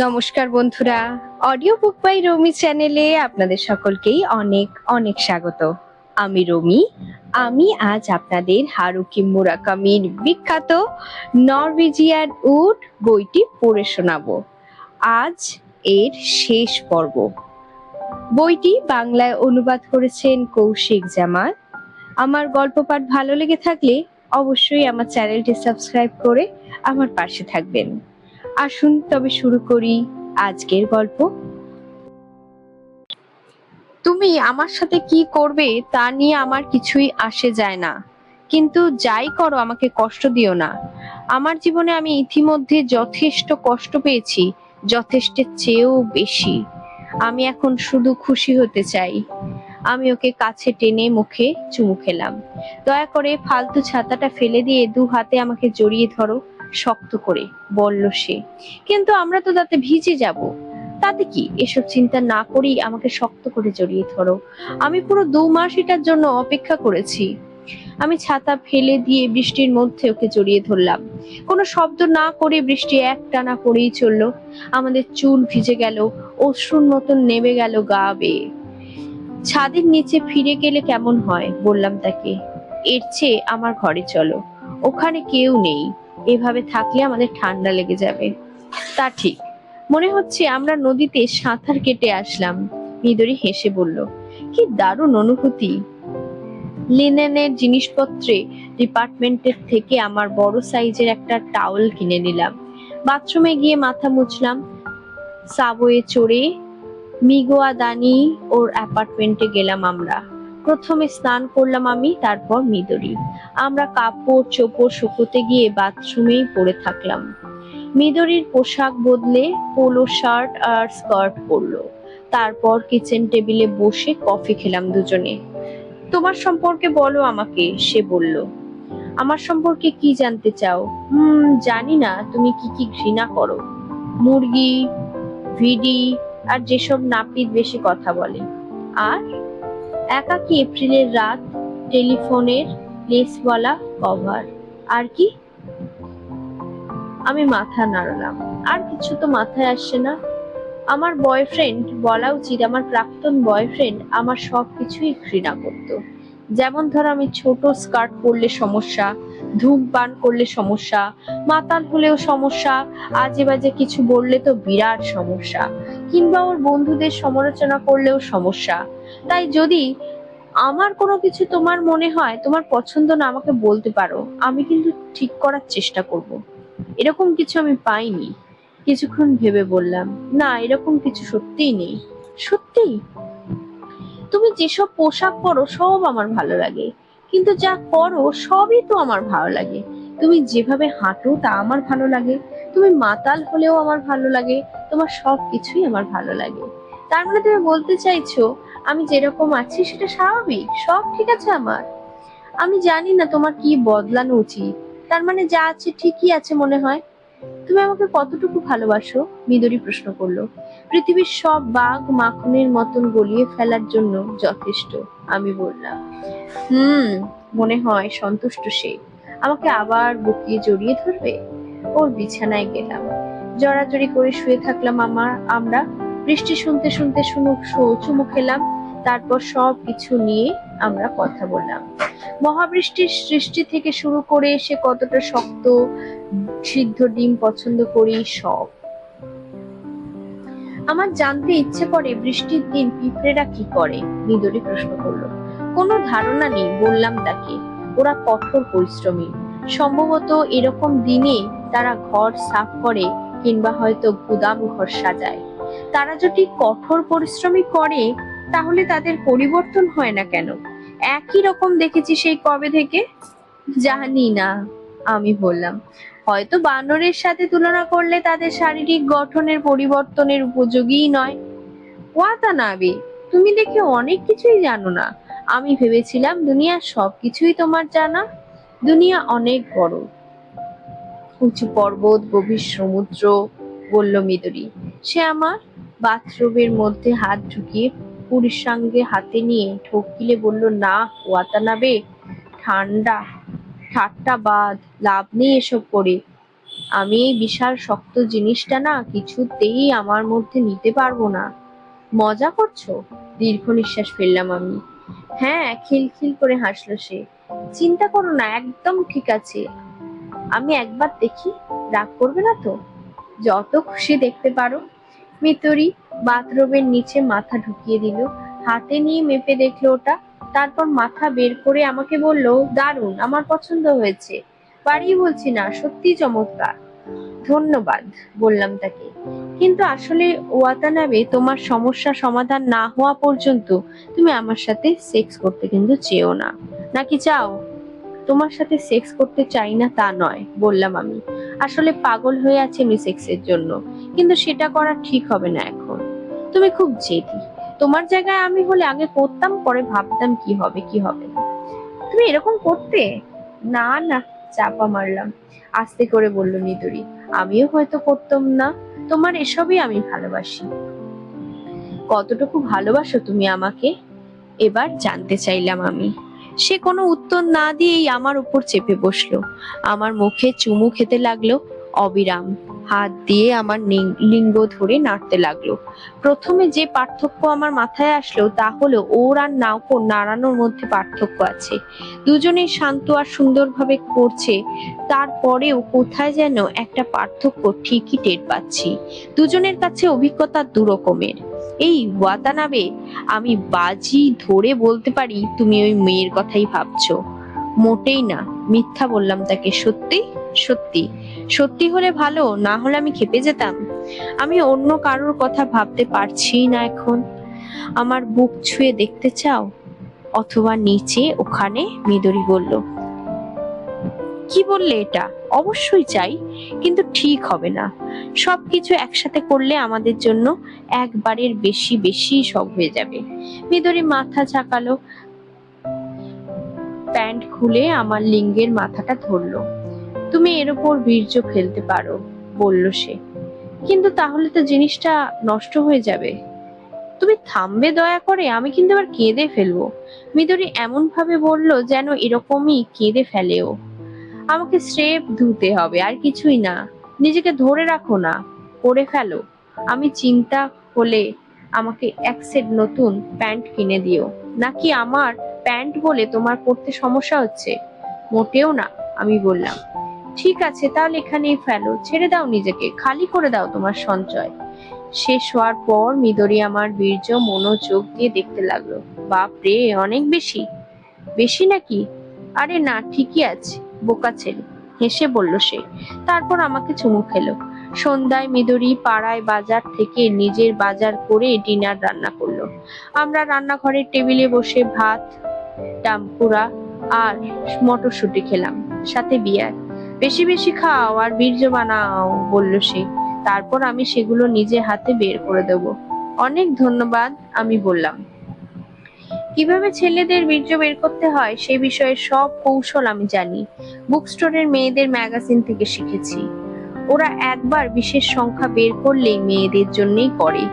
নমস্কার বন্ধুরা, audio book by রমি চ্যানেলে আপনাদের সকলকেই অনেক অনেক স্বাগত। আমি রমি। আমি আজ আপনাদের হারুকি মুরাকামির বিখ্যাত নরওয়েজিয়ান উড বইটি পড়ে শোনাবো। আজ এর শেষ পর্ব। বইটি বাংলায় অনুবাদ করেছেন কৌশিক জামাল। আমার গল্প পাঠ ভালো লেগে থাকলে অবশ্যই আমার চ্যানেলটি সাবস্ক্রাইব করে আমার পাশে থাকবেন। আসুন তবে শুরু করি আজকের গল্প। তুমি আমার সাথে কি করবে তা নিয়ে আমার কিছুই আসে যায় না, কিন্তু যাই করো আমাকে কষ্ট দিও না। আমার জীবনে আমি ইতিমধ্যে যথেষ্ট কষ্ট পেয়েছি, যথেষ্টের চেয়েও বেশি। আমি এখন শুধু খুশি হতে চাই। আমি ওকে কাছে টেনে মুখে চুমু খেলাম। দয়া করে ফালতু ছাতাটা ফেলে দিয়ে দু হাতে আমাকে জড়িয়ে ধরো শক্ত করে, বলল সে। কিন্তু আমরা তো তাতে ভিজে যাব। তাতে কি, এসব চিন্তা না করেই আমাকে শক্ত করে জড়িয়ে ধরো। আমি পুরো 2 মাস এটার জন্য অপেক্ষা করেছি। আমি ছাতা ফেলে দিয়ে বৃষ্টির মধ্যে ওকে জড়িয়ে ধরলাম। কোনো শব্দ না করে বৃষ্টি একটানা পড়েই চললো। আমাদের চুল ভিজে গেল, অশ্রুর মতন নেমে গেল গা বেয়ে। ছাদের নিচে ফিরে গেলে কেমন হয়, বললাম তাকে। এর চেয়ে আমার ঘরে চলো, ওখানে কেউ নেই। এভাবে থাকলে আমাদের ঠান্ডা লেগে যাবে। তা ঠিক, মনে হচ্ছে আমরা নদীতে সাঁতার কেটে আসলাম। মিদরি হেসে বলল, কি দারুণ অনুভূতি। লিনেনের জিনিসপত্রে ডিপার্টমেন্টের থেকে আমার বড় সাইজের একটা টাওয়েল কিনে নিলাম। বাথরুমে গিয়ে মাথা মুছলাম। সাবওয়ে চড়ে মিগোয়াদানি ওর অ্যাপার্টমেন্টে গেলাম আমরা। প্রথমে স্নান করলাম আমি, তারপর মিদরি। আমরা কাপড় চোপড় শুকোতে গিয়ে বাথরুমেই পড়ে থাকলাম। মিদরির পোশাক বদলে পোলো শার্ট আর স্কার্ট পরলো। তারপর কিচেন টেবিলে বসে কফি খেলাম দুজনে। তোমার সম্পর্কে বলো আমাকে, সে বলল। আমার সম্পর্কে কি জানতে চাও? জানি না তুমি কি কি ঘৃণা করো। মুরগি, ভিডি আর যেসব নাপিত বেশি কথা বলে। আর একাকী এপ্রিলের রাত, টেলিফোনের লেসওয়ালা কভার। আর কি? আমি মাথা নাড়লাম। আর কিছু তো মাথায় আসছে না। আমার বয়ফ্রেন্ড, বলা উচিত আমার প্রাক্তন বয়ফ্রেন্ড, আমার সবকিছুই ঘৃণা করতো। যেমন ধরো, আমি ছোট স্কার্ট পরলে সমস্যা, ধূমপান করলে সমস্যা, মাতাল হলেও সমস্যা, আজে বাজে কিছু বললে তো বিরাট সমস্যা, কিংবা ওর বন্ধুদের সমালোচনা করলেও সমস্যা। তাই যদি আমার কোনো কিছু তোমার মনে হয় তোমার পছন্দ না, আমাকে বলতে পারো, আমি কিন্তু ঠিক করার চেষ্টা করব। এরকম কিছু আমি পাইনি। কিছুক্ষণ ভেবে বললাম, না, এরকম কিছু সত্যিই নেই। সত্যি? তুমি যেসব পোশাক পরো সব আমার ভালো লাগে, কিন্তু যা করো সবই তো আমার ভালো লাগে। তুমি যেভাবে হাঁটো তা আমার ভালো লাগে। তুমি মাতাল হলেও আমার ভালো লাগে। তোমার সব কিছুই আমার ভালো লাগে। তার মানে তুমি বলতে চাইছো আমি যেরকম আছি সেটা স্বাভাবিক, সব ঠিক আছে আমার? আমি জানি না তোমার কি বদলানো উচিত। তার মানে যা আছে ঠিকই আছে মনে হয়। তুমি আমাকে কতটুকু ভালোবাসো? মিদরি প্রশ্ন করলো। পৃথিবীর সব বাঘ মাখনের মতন গলিয়ে ফেলার জন্য যথেষ্ট, আমি বললাম। হুম, মনে হয় সন্তুষ্ট সে। আমাকে আবার বুকিয়ে জড়িয়ে ধরবে। ওর বিছানায় গেলাম। জড়াজড়ি করে শুয়ে থাকলাম আমরা। বৃষ্টি শুনতে শুনতে চুমু খেলাম। তারপর সব কিছু নিয়ে আমরা কথা বললাম। মহাবৃষ্টির সৃষ্টি থেকে শুরু করে সে কতটা শক্ত সিদ্ধ ডিম পছন্দ করি, সব। আমার জানতে ইচ্ছে করে বৃষ্টির দিন পিঁপড়েরা কি করে, মিদরি প্রশ্ন করলো। কোনো ধারণা নেই, বললাম তাকে। ওরা কঠোর পরিশ্রমী। সম্ভবত এরকম দিনে তারা ঘর সাফ করে, কিংবা হয়তো গুদাম ঘর সাজায়। তারা যদি কঠোর পরিশ্রমী করে, তাহলে তাদের পরিবর্তন হয় না কেন? একই রকম দেখেছি সেই কবে থেকে। জানি না, আমি বললাম। হয়তো বানরের সাথে তুলনা করলে তাদের শারীরিক গঠনের পরিবর্তনের উপযোগী নয়। ওয়াতানাবে, তুমি দেখে অনেক কিছুই জানো না। আমি ভেবেছিলাম দুনিয়ার সবকিছুই তোমার জানা। দুনিয়া অনেক বড়, উঁচু পর্বত, গভীর সমুদ্র, বলল মিদরি। সে আমার বাথরুমের মধ্যে হাত ঢুকিয়ে পুরুষাঙ্গে হাতে নিয়ে ঢোক গিলে বলল, না ওয়াতানাবে, ঠাট্টা বাদ, লাভ নেই এসব করে। আমি এই বিশাল শক্ত জিনিসটা না কিছুতেই আমার মধ্যে নিতে পারবো না। মজা করছো? দীর্ঘ নিঃশ্বাস ফেললাম আমি। হ্যাঁ, খিলখিল করে হাসলো সে। চিন্তা করো না, একদম ঠিক আছে। আমি একবার দেখি, রাগ করবে না তো? যত খুশি দেখতে পারো। মিতরি বাথরুমের নিচে মাথা ঢুকিয়ে দিল, হাতে নিয়ে মেপে দেখলো ওটা, তারপর মাথা বের করে আমাকে বলল, দারুণ, আমার পছন্দ হয়েছে। বাড়িয়ে বলছি না, সত্যি চমৎকার। ধন্যবাদ, বললাম তাকে। কিন্তু আসলে ওয়াতানাবে, তোমার সমস্যা সমাধান না হওয়া পর্যন্ত তুমি আমার সাথে সেক্স করতে কিন্তু চেও না, নাকি চাও? তোমার সাথে সেক্স করতে চাই না তা নয়, বললাম আমি। আসলে পাগল হয়ে আছি আমি সেক্সের জন্য, কিন্তু সেটা করা ঠিক হবে না এখন। তুমি খুব জেদি। তোমার জায়গায় আমি হলে আগে করতাম, পরে ভাবতাম কি হবে কি হবে না। তুমি এরকম করতে? না না, চাপা মারলাম। আস্তে করে বলল নিতুরি, আমিও হয়তো করতাম না। তোমার এসবই আমি ভালোবাসি। কতটুকু ভালোবাসো তুমি আমাকে? এবার জানতে চাইলাম আমি। সে কোনো উত্তর না দিয়েই আমার উপর চেপে বসলো, আমার মুখে চুমু খেতে লাগলো অবিরাম, হাত দিয়ে আমার লিঙ্গ ধরে নাড়তে লাগলো। প্রথমে যে পার্থক্য আমার মাথায় আসলো তা হলো, ওর আর নাওকো নাড়ানোর মধ্যে পার্থক্য আছে। দুজনেই শান্ত আর সুন্দরভাবে করছে, তারপরেও কোথায় যেন একটা পার্থক্য ঠিকই টের পাচ্ছি। দুজনের কাছে অভিজ্ঞতা দু রকমের। এই ওয়াতানাবে, আমি বাজি ধরে বলতে পারি তুমি ওই মেয়ের কথাই ভাবছো। মোটেই না, মিথ্যা বললাম তাকে। সত্যি? সত্যি। সত্যি হলে ভালো, না হলে আমি খেপে যেতাম। আমি অন্য কারোর কথা ভাবতে পারছি না এখন। আমার বুক ছুঁয়ে দেখতে চাও? অথবা নিচে ওখানে? মিদরি বলল। কি বললে এটা? অবশ্যই চাই, কিন্তু ঠিক হবে না। সবকিছু একসাথে করলে আমাদের জন্য একবারের বেশি বেশি সব হয়ে যাবে। মিদরি মাথা ঝাঁকালো, প্যান্ট খুলে আমার লিঙ্গের মাথাটা ধরলো। তুমি এর উপর বীর্য ফেলতে পারো, বলল সে, কিন্তু তাহলে তো জিনিসটা নষ্ট হয়ে যাবে। তুমি থামবে দয়া করে, আমি কিন্তু আবার কেঁদে ফেলবো। মিদরি এমন ভাবে বলল যেন এরকমই কেঁদে ফেলেও। আমাকে স্রেফ ধুতে হবে, আর কিছুই না। নিজেকে ধরে রাখো না, করে ফেলো। আমি চিন্তা হলে আমাকে এক সেট নতুন প্যান্ট কিনে দিও। নাকি আমার প্যান্ট বলে তোমার পরতে সমস্যা হচ্ছে? মোটেও না, আমি বললাম। ঠিক আছে, তাহলে এখানেই ফেলো, ছেড়ে দাও নিজেকে, খালি করে দাও তোমার সঞ্চয়। শেষ হওয়ার পর মিদরি আমার বীর্য মনোযোগ দিয়ে দেখতে লাগলো। বাপ রে, অনেক বেশি। বেশি নাকি? আরে না, ঠিকই আছে, বোকা ছেলে, হেসে বলল সে। তারপর আমাকে চুমু খেলো। সন্ধ্যায় মিদরি পাড়ায় বাজার থেকে নিজের বাজার করে ডিনার রান্না করলো। আমরা রান্নাঘরের টেবিলে বসে ভাত, টাম্পুরা আর মটরশুঁটি খেলাম, সাথে বিয়ার। বেশি বেশি খাও আর বীর্য বানাও, বলল সে। তারপর আমি সেগুলো নিজে হাতে বের করে দেব। অনেক ধন্যবাদ, আমি বললাম। কিভাবে ছেলেদের বীর্য বের করতে হয় সে বিষয়ে সব কৌশল আমি জানি। বুক স্টোরের মেয়েদের ম্যাগাজিন থেকে শিখেছি। ওরা একবার বিশেষ সংখ্যা বের করলেই মেয়েদের জন্যই করে।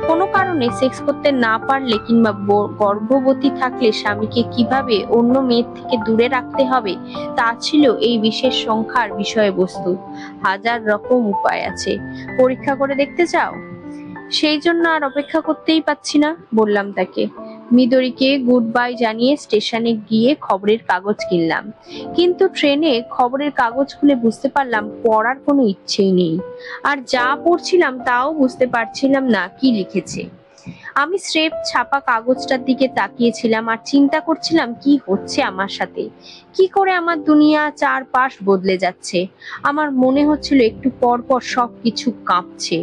কোনো কারণে সেক্স করতে না পারলে কিংবা গর্ভবতী থাকলে স্বামীকে কিভাবে অন্য মেয়ের থেকে দূরে রাখতে হবে তা ছিল এই বিশেষ সংখ্যার বিষয়বস্তু। হাজার রকম উপায় আছে। পরীক্ষা করে দেখতে চাও? সেই জন্য আর অপেক্ষা করতেই পাচ্ছি না, বললাম তাকে। মিদরিকে গুড বাই জানিয়ে স্টেশনে গিয়ে খবরের কাগজ কিনলাম, কিন্তু ট্রেনে খবরের কাগজ খুলে বুঝতে পারলাম পড়ার কোনো ইচ্ছেই নেই। আর যা পড়ছিলাম তাও বুঝতে পারছিলাম না কি লিখেছে। আমি স্রেফ ছাপা কাগজটার দিকে তাকিয়েছিলাম আর চিন্তা করছিলাম কি হচ্ছে আমার সাথে, কি করে আমার দুনিয়া চারপাশ বদলে যাচ্ছে। আমার মনে হচ্ছিল একটু পর পর সবকিছু কাঁপছে।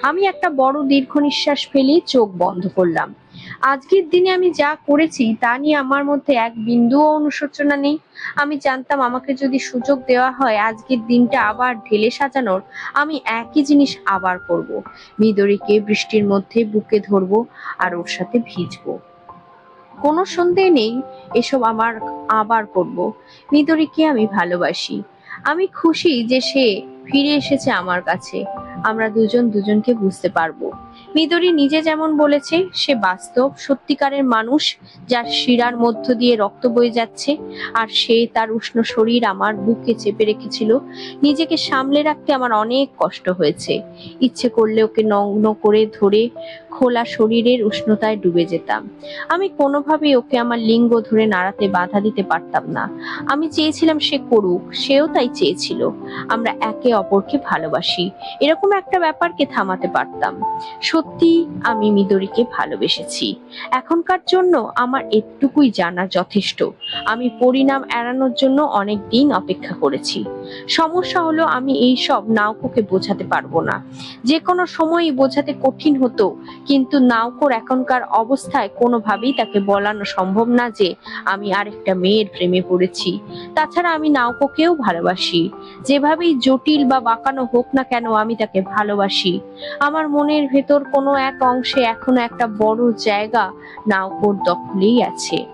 আমি একটা বড় দীর্ঘ নিঃশ্বাস ফেলে চোখ বন্ধ করলাম। আজকের দিনে আমি যা করেছি তা নিয়ে আমার মধ্যে এক বিন্দুও অনুশোচনা নেই। আমি জানতাম আমাকে যদি সুযোগ দেওয়া হয় আজকের দিনটা আবার ঢেলে সাজানোর, আমি একই জিনিস আবার করব। মিদরিকে বৃষ্টির মধ্যে বুকে ধরবো আর ওর সাথে ভিজবো। কোনো সন্দেহ নেই, এসব আমার আবার করব। মিদরিকে আমি ভালোবাসি। আমি খুশি যে সে ফিরে এসেছে আমার কাছে। আমরা দুজন দুজনকে বুঝতে পারবো। মিদরি নিজে যেমন বলেছে, সে বাস্তব সত্যিকারের মানুষ, যার শিরার মধ্য দিয়ে রক্ত বয়ে যাচ্ছে। আর সে তার উষ্ণ শরীর আমার বুকে চেপে রেখেছিল। নিজেকে সামলে রাখতে আমার অনেক কষ্ট হয়েছে। ইচ্ছে করলে ওকে নগ্ন করে ধরে খোলা শরীরের উষ্ণতায় ডুবে যেতাম। আমি কোনোভাবেই ওকে আমার লিঙ্গ ধরে নাড়াতে বাধা দিতে পারতাম না। আমি চেয়েছিলাম সে করুক, সেও তাই চেয়েছিল। আমরা একে অপরকে ভালোবাসি, এরকম একটা ব্যাপারকে থামাতে পারতাম। সত্যি আমি মিদরিকে ভালোবেসেছি। এখনকার জন্য আমার এটুকুই জানা যথেষ্ট। আমি পরিণাম এড়ানোর জন্য অনেক দিন অপেক্ষা করেছি। সমস্যা হলো আমি এইসব নাওকোকে বোঝাতে পারবো না। যে কোনো সময়ই বোঝাতে কঠিন হতো, কিন্তু নাওকোর এখনকার অবস্থায় কোনোভাবেই তাকে বলানো সম্ভব না যে আমি আরেকটা মেয়ের প্রেমে পড়েছি। তাছাড়া আমি নাওকোকেও ভালোবাসি। যেভাবেই জটিল বা বাঁকানো হোক না কেন, আমি তাকে ভালোবাসি। আমার মনের ভেতর কোনো এক অংশে এখনো একটা বড় জায়গা নাওকোর দখলেই আছে।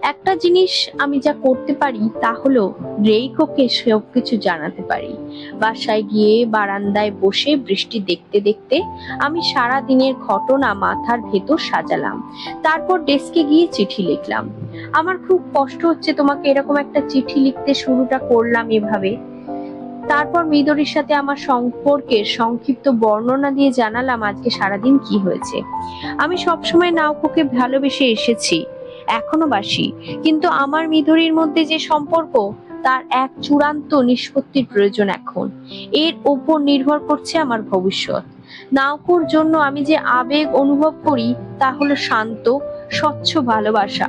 একটা জিনিস আমি যা করতে পারি তা হলো রেইকোকে সবকিছু জানাতে পারি। বাসায় গিয়ে বারান্দায় বসে বৃষ্টি দেখতে দেখতে আমি সারা দিনের ঘটনা মাথার ভেতর সাজালাম। তারপর ডেস্কে গিয়ে চিঠি লিখলাম। আমার খুব কষ্ট হচ্ছে তোমাকে এরকম একটা চিঠি লিখতে শুরুটা করলাম এভাবে। তারপর মিদরির সাথে আমার সম্পর্কের সংক্ষিপ্ত বর্ণনা দিয়ে জানালাম আজকে সারাদিন কি হয়েছে। আমি সবসময় নাওকোকে ভালোবেসে এসেছি, এখনো বাসি, কিন্তু আমার মিদরির মধ্যে যে সম্পর্ক, তার এক চূড়ান্ত নিষ্পত্তির প্রয়োজন এখন। এর ওপর নির্ভর করছে আমার ভবিষ্যৎ। নাওকোর জন্য আমি যে আবেগ অনুভব করি তা হলো শান্ত, স্বচ্ছ ভালোবাসা।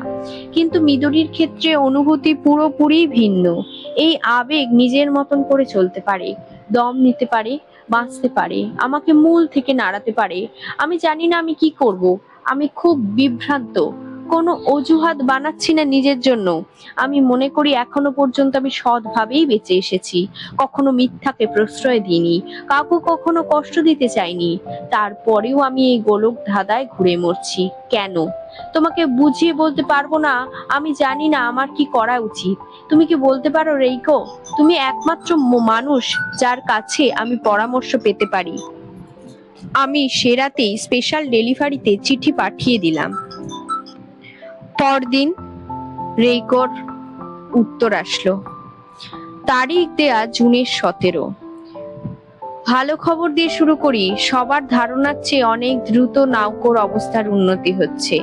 কিন্তু মিদরির ক্ষেত্রে অনুভূতি পুরোপুরি ভিন্ন। এই আবেগ নিজের মতন করে চলতে পারে, দম নিতে পারে, বাঁচতে পারে, আমাকে মূল থেকে নাড়াতে পারে। আমি জানি না আমি কি করব। আমি খুব বিভ্রান্ত। কোনো অজুহাত বানাচ্ছি না নিজের জন্য। আমি মনে করি এখনো পর্যন্ত আমি সৎভাবেই বেঁচে এসেছি। কখনো মিথ্যাকে প্রশ্রয় দিইনি, কাউকে কখনো কষ্ট দিতে চাইনি। তারপরেও আমি এই গোলক ধাঁধায় ঘুরে মরছি কেন? তোমাকে বুঝিয়ে বলতে পারবো না। আমি জানি না আমার কি করা উচিত। তুমি কি বলতে পারো রেইকো? তুমি একমাত্র মানুষ যার কাছে আমি পরামর্শ পেতে পারি। আমি সে রাতেই স্পেশাল ডেলিভারিতে চিঠি পাঠিয়ে দিলাম। পরদিন রেইকোর উত্তর আসলো। তারিখ দেয়া জুনের 17। ভালো খবর দিয়ে শুরু করি। সবার ধারণার চেয়ে অনেক দ্রুত নাওকোর অবস্থার উন্নতি হচ্ছে।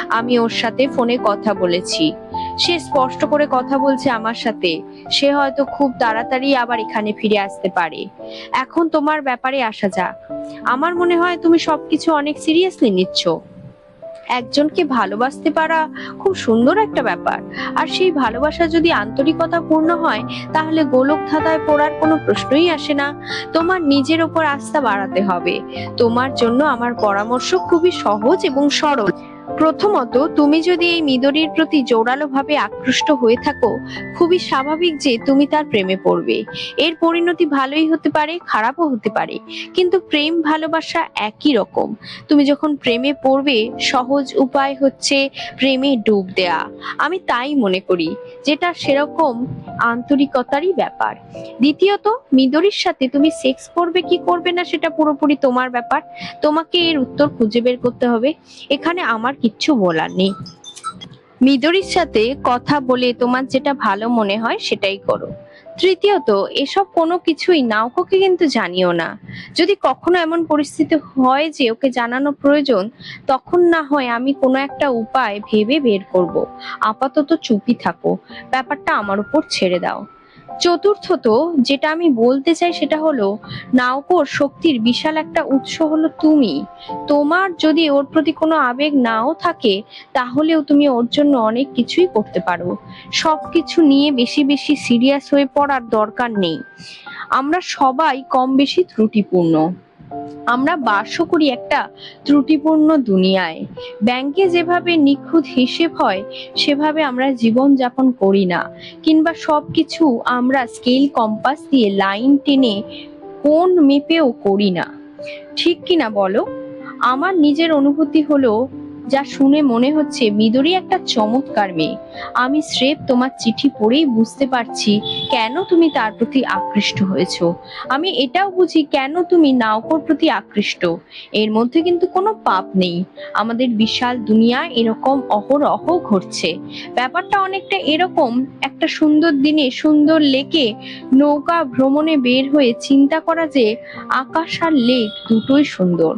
আমি ওর সাথে ফোনে কথা বলেছি। সে স্পষ্ট করে কথা বলছে আমার সাথে। সে হয়তো খুব তাড়াতাড়ি আবার এখানে ফিরে আসতে পারে। এখন তোমার ব্যাপারে আসা যাক। আমার মনে হয় তুমি সবকিছু অনেক সিরিয়াসলি নিচ্ছ। একজনকে ভালোবাসতে পারা খুব সুন্দর একটা ব্যাপার। আর সেই ভালোবাসা যদি আন্তরিকতা পূর্ণ হয়, তাহলে গোলক ধাঁধায় পড়ার কোনো প্রশ্নই আসে না। তোমার নিজের ওপর আস্থা বাড়াতে হবে। তোমার জন্য আমার পরামর্শ খুবই সহজ এবং সরল। প্রথমত, তুমি যদি এই মিদরির প্রতি জোরালো ভাবে আকৃষ্ট হয়ে থাকো, খুবই স্বাভাবিক যে তুমি তার প্রেমে পড়বে। এর পরিণতি ভালোই হতে পারে, খারাপও হতে পারে, কিন্তু প্রেম ভালোবাসা একই রকম। তুমি যখন প্রেমে পড়বে, সহজ উপায় হচ্ছে প্রেমে ডুব দেয়া। আমি তাই মনে করি, যেটা সেরকম আন্তরিকতারই ব্যাপার। দ্বিতীয়ত, মিদরির সাথে তুমি সেক্স করবে কি করবে না সেটা পুরোপুরি তোমার ব্যাপার। তোমাকে এর উত্তর খুঁজে বের করতে হবে। এখানে আমার কিচ্ছু বলার নেই। মিদরির সাথে কথা বলে তোমার যেটা ভালো মনে হয় সেটাই করো। তৃতীয়ত, এসব কোনো কিছুই নাওকোকে কিন্তু জানিও না। যদি কখনো এমন পরিস্থিতি হয় যে ওকে জানানো প্রয়োজন, তখন না হয় আমি কোনো একটা উপায় ভেবে বের করব। আপাতত চুপই থাকো, ব্যাপারটা আমার উপর ছেড়ে দাও। চতুর্থত, যেটা আমি বলতে চাই সেটা হলো, নাওকোর শক্তির বিশাল একটা উৎস হলো তুমি। তোমার যদি ওর প্রতি কোনো আবেগ নাও থাকে, তাহলেও তুমি ওর জন্য অনেক কিছুই করতে পারো। সবকিছু নিয়ে বেশি বেশি সিরিয়াস হয়ে পড়ার দরকার নেই। আমরা সবাই কম বেশি ত্রুটিপূর্ণ। আমরা বাসও করি একটা ত্রুটিপূর্ণ দুনিয়ায়। ব্যাংকে যেভাবে নিখুঁত হিসেব হয়, সেভাবে আমরা জীবন যাপন করি না। কিংবা সবকিছু আমরা স্কেল কম্পাস দিয়ে লাইন টেনে কোন মেপেও করি না। ঠিক কিনা বলো? আমার নিজের অনুভূতি হলো, যা শুনে মনে হচ্ছে মিদরি একটা চমৎকার মেয়ে। আমি স্রেফ তোমার চিঠি পড়েই বুঝতে পারছি কেন তুমি তার প্রতি আকৃষ্ট হয়েছো। আমি এটাও বুঝি কেন তুমি নাওকর প্রতি আকৃষ্ট। এর মধ্যে কিন্তু কোনো পাপ নেই। আমাদের বিশাল দুনিয়া এরকম অহরহ ঘটছে। ব্যাপারটা অনেকটা এরকম, একটা সুন্দর দিনে সুন্দর লেকে নৌকা ভ্রমণে বের হয়ে চিন্তা করা যে আকাশ আর লেক দুটোই সুন্দর।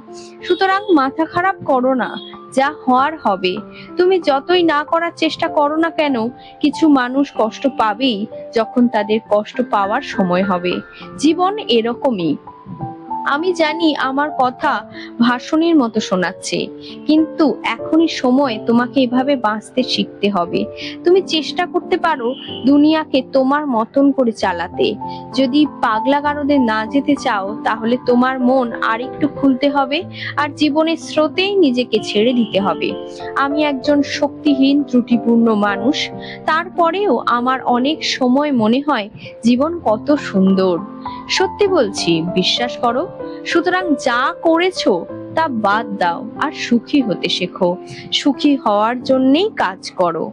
সুতরাং মাথা খারাপ করো না, যা হওয়ার হবে। তুমি যতই না করার চেষ্টা করো না কেন, কিছু মানুষ কষ্ট পাবেই যখন তাদের কষ্ট পাওয়ার সময় হবে। জীবন এরকমই। আমি জানি আমার কথা ভাষণের মতো শোনাচ্ছে, কিন্তু এখনই সময় তোমাকে এভাবে বাঁচতে শিখতে হবে। তুমি চেষ্টা করতে পারো দুনিয়াকে তোমার মতন করে চালাতে। যদি পাগলা গারদে না যেতে চাও, তাহলে তোমার মন আরেকটু খুলতে হবে আর জীবনের স্রোতেই নিজেকে ছেড়ে দিতে হবে। আমি একজন শক্তিহীন ত্রুটিপূর্ণ মানুষ, তারপরেও আমার অনেক সময় মনে হয় জীবন কত সুন্দর। সত্যি বলছি, বিশ্বাস করো। সুতরাং যা করেছো তা বাদ দাও আর সুখী হতে শেখো। সুখী হওয়ার জন্যই কাজ করো।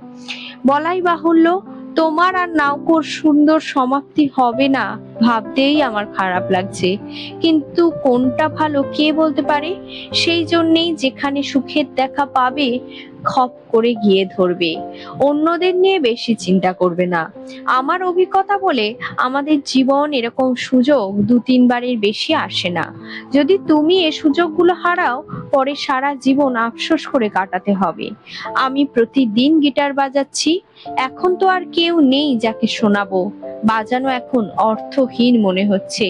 বলাই বাহুল্য, তোমার আর নাওকর সুন্দর সমাপ্তি হবে না ভাবতেই আমার খারাপ লাগছে। কিন্তু কোনটা ভালো কে বলতে পারে? সেই জন্যেই যেখানে সুখের দেখা পাবে খপ করে গিয়ে ধরবে। অন্যদের নিয়ে বেশি চিন্তা করবে না। আমার অভিজ্ঞতা বলে আমাদের জীবন এরকম সুযোগ 2-3 বারের বেশি আসে না। যদি তুমি এই সুযোগগুলো হারাও, পরে সারা জীবন আফসোস করে কাটাতে হবে। আমি প্রতিদিন গিটার বাজাচ্ছি। এখন তো আর কেউ নেই যাকে শোনাবো। বাজানো এখন অর্থহীন মনে হচ্ছে।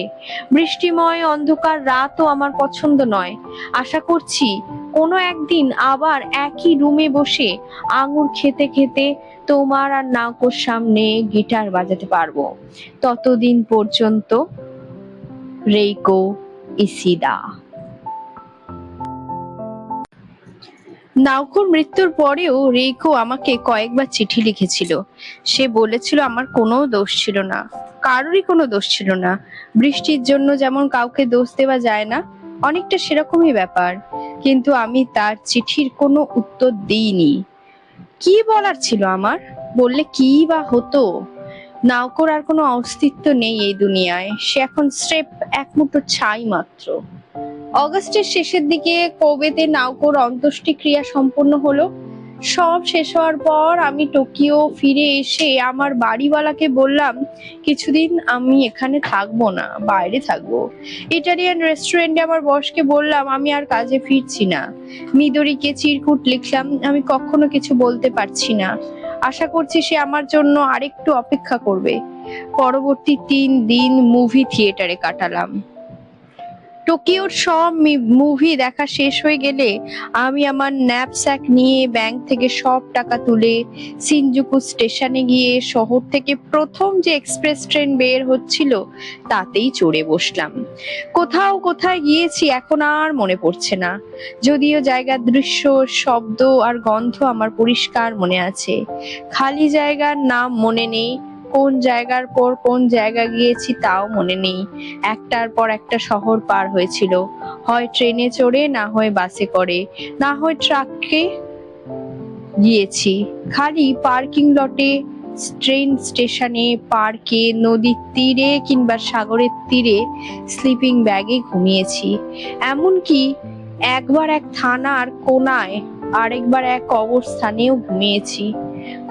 বৃষ্টিময় অন্ধকার রাতও আমার পছন্দ নয়। আশা করছি কোনো একদিন আবার একই রুমে বসে আঙুর খেতে খেতে তোমার আর নাওকোর সামনে গিটার বাজাতে পারবো। ততদিন পর্যন্ত রেইকো ইসিদা। নাওকোর মৃত্যুর পরেও রেইকো আমাকে কয়েকবার চিঠি লিখেছিল। সে বলেছিল আমার কোনো দোষ ছিল না, কারোরই কোনো দোষ ছিল না। বৃষ্টির জন্য যেমন কাউকে দোষ দেওয়া যায় না, অনেকটা সেরকমই ব্যাপার। কিন্তু আমি তার চিঠির কোনো উত্তর দিইনি। কি বলার ছিল আমার? বললে কি বা হতো? নাওকোর আর কোনো অস্তিত্ব নেই এই দুনিয়ায়। সে এখন স্রেফ এক মুঠো ছাই মাত্র। অগস্টের শেষের দিকে কোবেতে নাওকোর অন্ত্যেষ্টিক্রিয়া সম্পন্ন হলো। সব শেষ হওয়ার পর আমি টোকিও ফিরে এসে আমার বাড়িওয়ালাকে বললাম কিছুদিন আমি এখানে থাকবো না, বাইরে থাকবো। ইটালিয়ান রেস্টুরেন্টে আমার বসকে বললাম আমি আর কাজে ফিরছি না। মিদরিকে চিরকুট লিখলাম, আমি কখনো কিছু বলতে পারছি না। আশা করছি সে আমার জন্য আরেকটু অপেক্ষা করবে। পরবর্তী 3 দিন মুভি থিয়েটারে কাটালাম। টোকিওর সব মুভি দেখা শেষ হয়ে গেলে আমি আমার ন্যাপস্যাক নিয়ে ব্যাংক থেকে সব টাকা তুলে শিনজুকু স্টেশনে গিয়ে শহর থেকে প্রথম যে এক্সপ্রেস ট্রেন বের হচ্ছিল তাতেই চড়ে বসলাম। কোথায় গিয়েছি এখন আর মনে পড়ছে না, যদিও জায়গার দৃশ্য, শব্দ আর গন্ধ আমার পরিষ্কার মনে আছে। খালি জায়গার নাম মনে নেই, কোন জায়গার পর কোন জায়গা গিয়েছি তাও মনে নেই। একটার পর একটা শহর পার হয়েছিল, হয় ট্রেনে চড়ে, না হয় বাসে করে, না হয় ট্রাকে গিয়েছি। খালি পার্কিং লটে, ট্রেন স্টেশনে, পার্কে, নদীর তীরে কিংবা সাগরের তীরে স্লিপিং ব্যাগে ঘুমিয়েছি। এমনকি একবার এক থানার কোনায়, আরেকবার এক কবরস্থানেও ঘুমিয়েছি।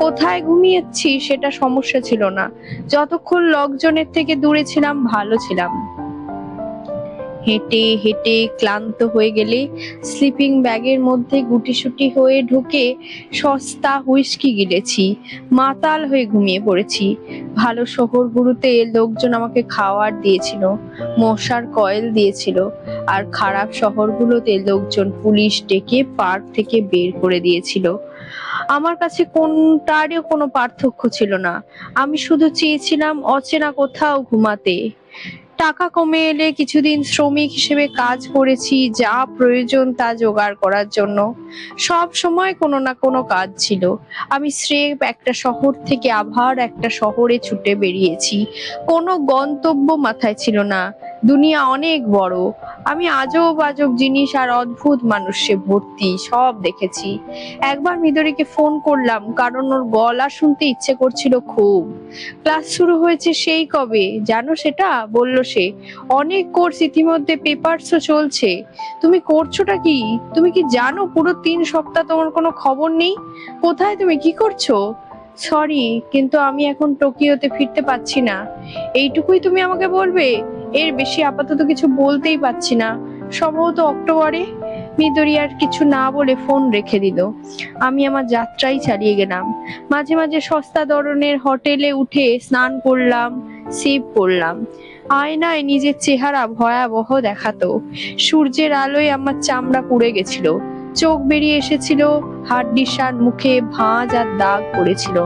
কোথায় ঘুমিয়েছি সেটা সমস্যা ছিল না, যতক্ষণ লোকজনের থেকে দূরে ছিলাম ভালো ছিলাম। হেঁটে হেঁটে ক্লান্ত হয়ে গেলে স্লিপিং ব্যাগের মধ্যে গুটিসুটি হয়ে ঢুকে সস্তা হুইস্কি গিলেছি, মাতাল হয়ে ঘুমিয়ে পড়েছি। ভালো শহরগুলোতে লোকজন আমাকে খাওয়ার দিয়েছিল, মশার কয়েল দিয়েছিল, আর খারাপ শহরগুলোতে লোকজন পুলিশ ডেকে পার্ক থেকে বের করে দিয়েছিল। আমার কাছে কোনটারও কোনো পার্থক্য ছিল না। আমি শুধু চেয়েছিলাম অচেনা কোথাও ঘুমাতে। টাকা কমে এলে কিছুদিন শ্রমিক হিসেবে কাজ করেছি, যা প্রয়োজন তা জোগাড় করার জন্য। সব সময় কোনো না কোনো কাজ ছিল। আমি স্রেফ একটা শহর থেকে আবার একটা শহরে ছুটে বেরিয়েছি। কোনো গন্তব্য মাথায় ছিল না, দুনিয়া অনেক বড়। আমি আজব আজব জিনিস আর অদ্ভুত মানুষে ভর্তি সব দেখেছি। একবার মিদরিকে ফোন করলাম কারণ ওর গলা শুনতে ইচ্ছে করছিল খুব। ক্লাস শুরু হয়েছে সেই কবে জানো সেটা? বলল সে। অনেক কোর্স ইতিমধ্যে, পেপারসও চলছে। তুমি করছোটা কি? তুমি কি জানো পুরো 3 সপ্তাহ তোমার কোনো খবর নেই? কোথায় তুমি, কি করছো? সরি, কিন্তু আমি এখন টোকিওতে ফিরতে পারছি না। এইটুকুই তুমি আমাকে বলবে? এর বেশি আপাতত কিছু বলতেই পারছি না। সম্ভবত অক্টোবরে। মিদরি আর কিছু না বলে ফোন রেখে দিল। আমি আমার যাত্রাই চালিয়ে গেলাম। মাঝে মাঝে সস্তা ধরনের হোটেলে উঠে স্নান করলাম, সেভ করলাম। আয়নায় নিজের চেহারা ভয়াবহ দেখাতো। সূর্যের আলোয় আমার চামড়া পুড়ে গেছিল, চোখ বেরিয়ে এসেছিল, হাড্ডিসার মুখে ভাঁজ আর দাগ পড়েছিল।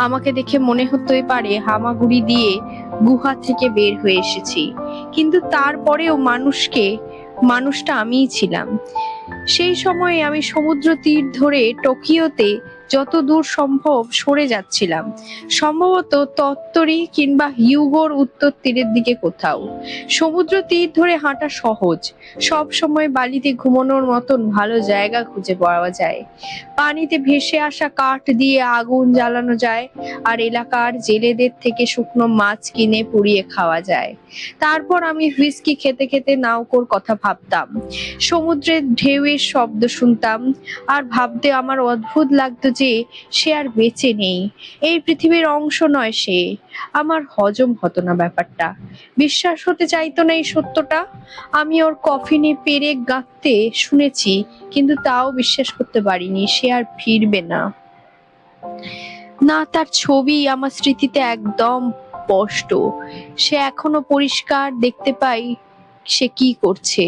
আমাকে দেখে মনে হতেই পারে হামাগুড়ি দিয়ে গুহা থেকে বের হয়ে এসেছি। কিন্তু তারপরেও মানুষটা আমিই ছিলাম। সেই সময়ে আমি সমুদ্র তীর ধরে টোকিওতে যত দূর সম্ভব সরে যাচ্ছিলাম, সম্ভবত তত্তরি কিংবা হিউগোর উত্তর তীরের দিকে কোথাও। সমুদ্র তীর ধরে হাঁটা সহজ, সব সময় বালিতে ঘুমানোর মতন ভালো জায়গা খুঁজে পাওয়া যায়। পানিতে ভেসে আসা কাঠ দিয়ে আগুন জ্বালানো যায়, আর এলাকার জেলেদের থেকে শুকনো মাছ কিনে পুড়িয়ে খাওয়া যায়। তারপর আমি হুইস্কি খেতে খেতে নাউকোর কথা ভাবতাম, সমুদ্রের ঢেউয়ের শব্দ শুনতাম, আর ভাবতে আমার অদ্ভুত লাগতো যে সে আর বেঁচে নেই, এই পৃথিবীর অংশ নয় সে। আমার হজম হতো না ব্যাপারটা, বিশ্বাস হতে চাইতো না এই সত্যটা। আমি ওর কফিনে পেরেক গাঁথতে শুনেছি, কিন্তু তাও বিশ্বাস করতে পারিনি সে আর ফিরবে না। না, তার ছবি আমার স্মৃতিতে একদম স্পষ্ট। সে এখনো পরিষ্কার দেখতে পাই সে কি করছে।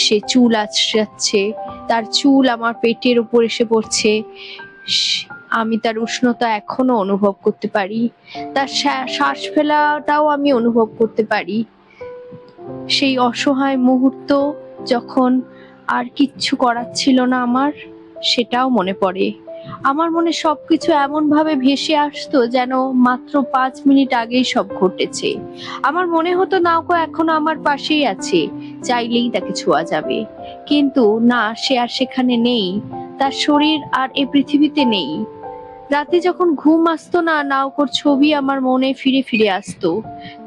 সে চুল আঁচড়াচ্ছে, তার চুল আমার পেটের উপর এসে পড়ছে। আমি তার উষ্ণতা এখনো অনুভব করতে পারি, তার শ্বাস ফেলাটাও আমি অনুভব করতে পারি। সেই অসহায় মুহূর্ত যখন আর কিচ্ছু করার ছিল না আমার, সেটাও মনে পড়ে। আমার মনে সবকিছু এমন ভাবে ভেসে আসতো যেন মাত্র 5 মিনিট আগেই সব ঘটেছে। আমার মনে হতো নাওকো এখনো আমার পাশেই আছে, চাইলেই তাকে ছোঁয়া যাবে। কিন্তু না, সে আর সেখানে নেই, তার শরীর আর এ পৃথিবীতে নেই। রাতে যখন ঘুম আসতো না, নাওকোর ছবি আমার মনে ফিরে ফিরে আসতো।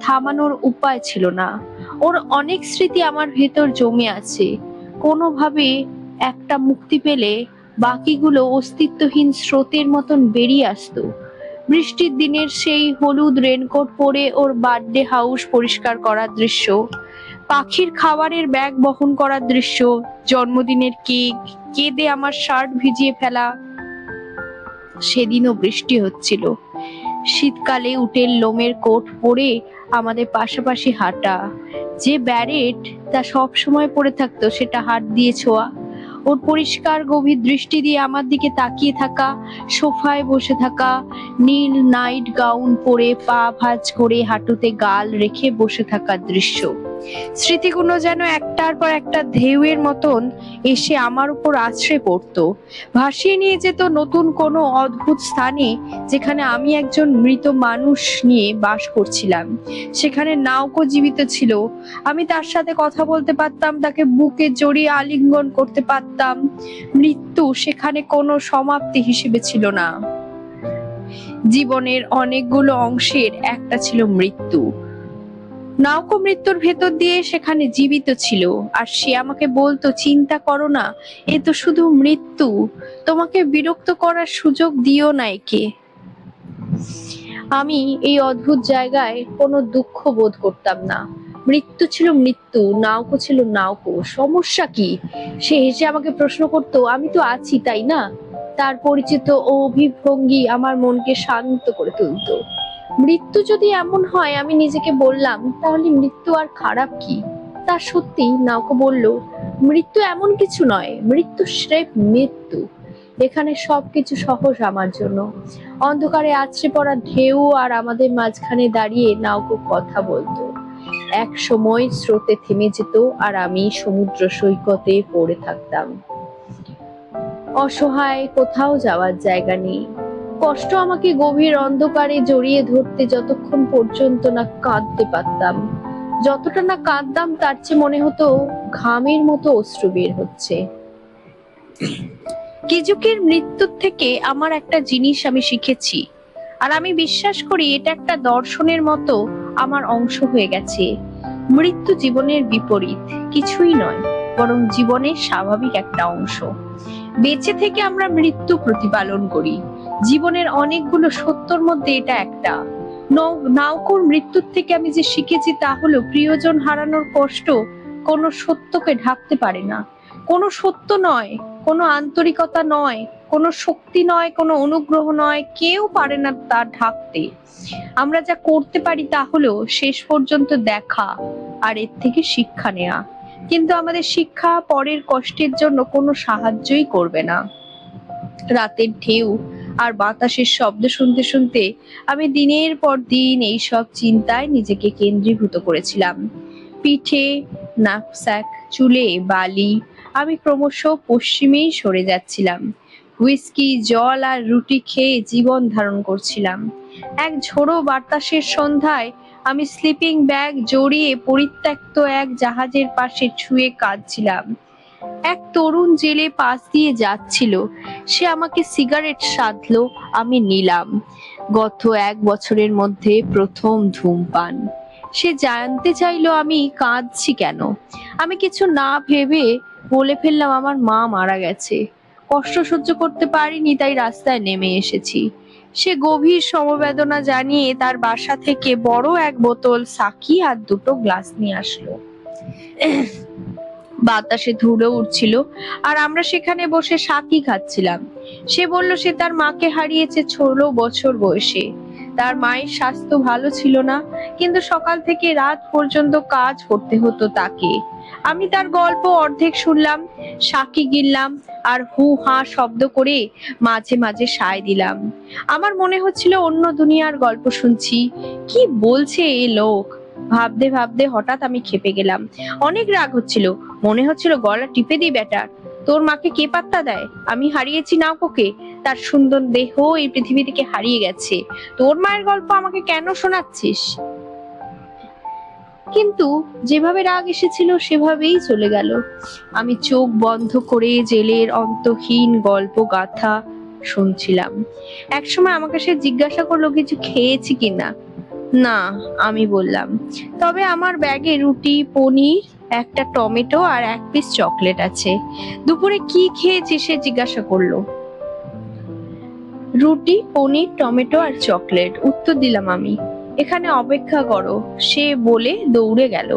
থামানোর উপায় ছিল না। ওর অনেক স্মৃতি আমার ভেতর জমে আছে, কোনোভাবে একটা মুক্তি পেলে বাকিগুলো অস্তিত্বহীন স্রোতের মতন বেরিয়ে আসতো। বৃষ্টির দিনের সেই হলুদ রেনকোট পরে ওর বার্থডে হাউস পরিষ্কার করার দৃশ্য, পাখির খাবারের ব্যাগ বহন করার দৃশ্য, জন্মদিনের কেক কেঁদে আমার শার্ট ভিজিয়ে ফেলা। সেদিনও বৃষ্টি হচ্ছিল। শীতকালে উটের লোমের কোট পরে আমাদের পাশাপাশি হাঁটা, যে ব্যারেট তা সব সময় পরে থাকতো সেটা হাত দিয়ে ছোঁয়া, ওর পরিষ্কার গভীর দৃষ্টি দিয়ে আমার দিকে তাকিয়ে থাকা, সোফায় বসে থাকা, নীল নাইট গাউন পরে পা ভাঁজ করে হাঁটুতে গাল রেখে বসে থাকার দৃশ্য। স্মৃতিগুলো যেন একটার পর একটা ঢেউয়ের মতন এসে আমার উপর আছড়ে পড়তো, ভাসিয়ে নিয়ে যেত নতুন কোনো অদ্ভুত স্থানে, যেখানে আমি একজন মৃত মানুষ নিয়ে বাস করছিলাম। সেখানে নাওকো জীবিত ছিল, আমি তার সাথে কথা বলতে পারতাম, তাকে বুকে জড়িয়ে আলিঙ্গন করতে পারতাম। মৃত্যু সেখানে কোনো সমাপ্তি হিসেবে ছিল না, জীবনের অনেকগুলো অংশের একটা ছিল মৃত্যু। নাওকো মৃত্যুর ভেতর দিয়ে সেখানে জীবিত ছিল, আর সে আমাকে বলতো, চিন্তা করো না, এ তো শুধু মৃত্যু, তোমাকে বিরক্ত করার সুযোগ দিও না একে। আমি এই অদ্ভুত জায়গায় কোনো দুঃখ বোধ করতাম না। মৃত্যু ছিল মৃত্যু, নাওকো ছিল নাওকো, সমস্যা কি? সে হেসে আমাকে প্রশ্ন করতো, আমি তো আছি তাই না? তার পরিচিত ও অভিভঙ্গি আমার মনকে শান্ত করে তুলতো। মৃত্যু যদি এমন হয়, আমি নিজেকে বললাম, তাহলে মৃত্যু আর খারাপ কি? তা সত্যি, নাওকো বলল, মৃত্যু এমন কিছু নয়, মৃত্যু স্রেফ মৃত্যু। এখানে সবকিছু সহজ আমার জন্য। অন্ধকারে আছড়ে পড়া ঢেউ আর আমাদের মাঝখানে দাঁড়িয়ে নাওকো কথা বলতো। এক সময় স্রোতে থেমে যেত, আর আমি সমুদ্র সৈকতে পড়ে থাকতাম। অসহায়, কোথাও যাওয়ার জায়গা নেই। কষ্ট আমাকে গভীর অন্ধকারে জড়িয়ে ধরতে যতক্ষণ পর্যন্ত না কাঁদতে পারতাম। যতটা না কাঁদতাম তার চেয়ে মনে হতো ঘামের মতো অশ্রু বের হচ্ছে। কিজুকের মৃত্যুর থেকে আমার একটা জিনিস আমি শিখেছি, আর আমি বিশ্বাস করি এটা একটা দর্শনের মতো আমার অংশ হয়ে গেছে। মৃত্যু জীবনের বিপরীত কিছুই নয়, বরং জীবনের স্বাভাবিক একটা অংশ। বেঁচে থেকে আমরা মৃত্যু প্রতিপালন করি। জীবনের অনেকগুলো সত্যর মধ্যে এটা একটা। নাওকর মৃত্যুর থেকে আমি যে শিখেছি তা হলো প্রিয়জন হারানোর কষ্ট কোনো সত্যকে ঢাকতে পারে না। কোনো সত্য নয়, কোনো আন্তরিকতা নয়, কোনো শক্তি নয়, কোনো অনুগ্রহ নয়, কেউ পারে না তা ঢাকতে। আমরা যা করতে পারি তা হলো শেষ পর্যন্ত দেখা আর এর থেকে শিক্ষা নেয়া। কিন্তু আমাদের শিক্ষা পরের কষ্টের জন্য কোনো সাহায্যই করবে না। রাতের ঢেউ আর বাতাসের শব্দ শুনতে শুনতে আমি দিনের পর দিন এইসব চিন্তায় নিজেকে কেন্দ্রীভূত করেছিলাম। পিঠে নাকস্যাক, চুলে বালি, আমি ক্রমশ পশ্চিমেই সরে যাচ্ছিলাম। হুইস্কি, জল আর রুটি খেয়ে জীবন ধারণ করছিলাম। এক ঝোড়ো বাতাসের সন্ধ্যায় আমি স্লিপিং ব্যাগ জড়িয়ে পরিত্যক্ত এক জাহাজের পাশে শুয়ে কাঁদছিলাম। এক তরুণ জেলে পাশ দিয়ে যাচ্ছিল। সে আমাকে সিগারেট সাধলো, আমি নিলাম। গত 1 বছরের মধ্যে প্রথম ধূমপান। সে জানতে চাইলো আমি কাঁদছি কেন। আমি কিছু না ভেবে বলে ফেললাম আমার মা মারা গেছে, কষ্ট সহ্য করতে পারিনি তাই রাস্তায় নেমে এসেছি। সে গভীর সমবেদনা জানিয়ে তার বাসা থেকে বড় এক বোতল সাকি আর 2টো গ্লাস নিয়ে আসলো। বাতাসে ধুলো উঠছিল আর আমরা সেখানে বসে সাকি খাচ্ছিলাম। সে বলল সে তার মাকে হারিয়েছে 16 বছর বয়সে। তার মায়ের স্বাস্থ্য ভালো ছিল না, কিন্তু সকাল থেকে রাত পর্যন্ত কাজ করতে হতো তাকে। আমি তার গল্প অর্ধেক শুনলাম, সাকি গিললাম আর হু হা শব্দ করে মাঝে মাঝে সায় দিলাম। আমার মনে হচ্ছিল অন্য দুনিয়ার গল্প শুনছি। কি বলছে এ লোক ভাবতে ভাবতে হঠাৎ আমি খেপে গেলাম। অনেক রাগ হচ্ছিল, মনে হচ্ছিল গলা টিপে দিই বেটার। তোর মাকে কে পাত্তা দেয়? আমি হারিয়েছি নাওকোকে, তার সুন্দর দেহ এই পৃথিবী থেকে হারিয়ে গেছে। তোর মায়ের গল্প আমাকে কেন শোনাচ্ছিস? কিন্তু যেভাবে রাগ এসেছিল সেভাবেই চলে গেল। আমি চোখ বন্ধ করে জেলের অন্তহীন গল্প গাথা শুনছিলাম। একসময় আমাকে সে জিজ্ঞাসা করলো কিছু খেয়েছি কিনা। না, আমি বললাম। তবে আমার ব্যাগে রুটি, পনির, একটা টমেটো আর 1 পিস চকলেট আছে। দুপুরে কি খেয়েছি সে জিজ্ঞাসা করলো। রুটি, পনির, টমেটো আর চকলেট, উত্তর দিলাম আমি। এখানে অপেক্ষা করো, সে বলে দৌড়ে গেল।